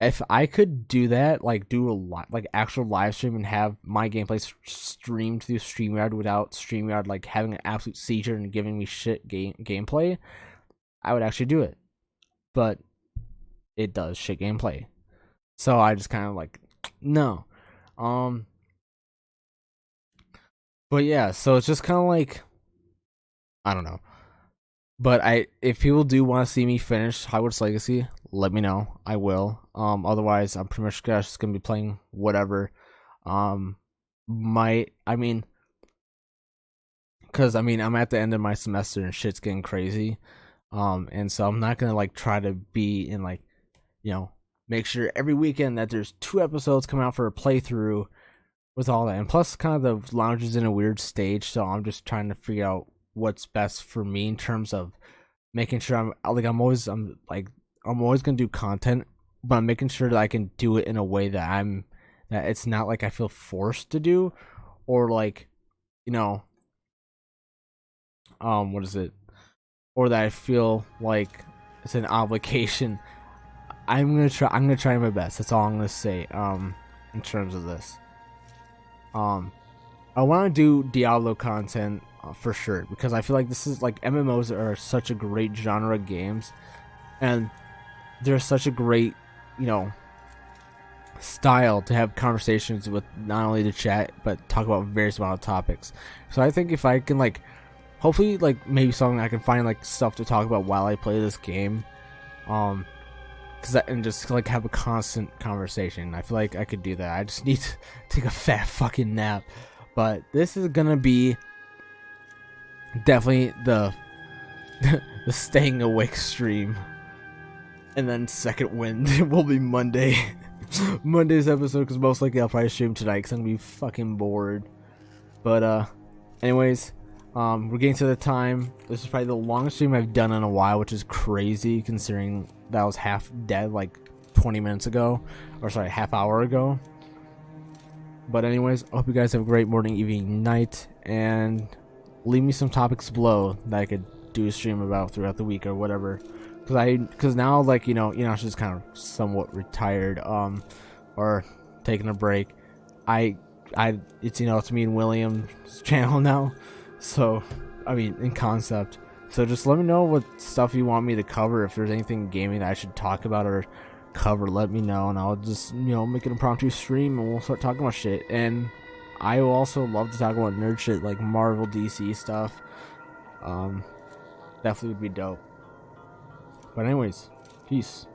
If I could do that, like do actual live stream and have my gameplay streamed through StreamYard without StreamYard like having an absolute seizure and giving me shit gameplay, I would actually do it. But it does shit gameplay, so I just kind of like no. But yeah, so it's just kind of like, I don't know. But if people do want to see me finish Hogwarts Legacy, let me know. I will. Otherwise, I'm pretty much just gonna be playing whatever. Because I'm at the end of my semester and shit's getting crazy. And so I'm not gonna like try to be in like, you know, make sure every weekend that there's 2 episodes coming out for a playthrough with all that. And plus, kind of the lounge is in a weird stage, so I'm just trying to figure out what's best for me in terms of making sure I'm always gonna do content, but I'm making sure that I can do it in a way that it's not like I feel forced to do, or like, you know, what is it, or that I feel like it's an obligation. I'm gonna try my best. That's all I'm gonna say. In terms of this, I want to do Diablo content for sure, because I feel like this is like, MMOs are such a great genre of games, and they're such a great, you know, style to have conversations with, not only to chat but talk about various amount of topics. So I think if I can like, hopefully like maybe something I can find like stuff to talk about while I play this game, and just like have a constant conversation. I feel like I could do that. I just need to take a fat fucking nap. But this is gonna be definitely the staying awake stream. And then second win will be Monday. Monday's episode, because most likely I'll probably stream tonight because I'm gonna be fucking bored. But anyways, we're getting to the time. This is probably the longest stream I've done in a while, which is crazy considering that I was half dead like 20 minutes ago, or sorry, half hour ago. But anyways, I hope you guys have a great morning, evening, night, and leave me some topics below that I could do a stream about throughout the week or whatever. Because now, like, you know, I'm just kind of somewhat retired, or taking a break. It's, you know, it's me and William's channel now, so, I mean, in concept. So just let me know what stuff you want me to cover. If there's anything gaming that I should talk about or cover, let me know, and I'll just, you know, make an impromptu stream and we'll start talking about shit. And I will also love to talk about nerd shit like Marvel, DC stuff. Definitely would be dope. But anyways, peace.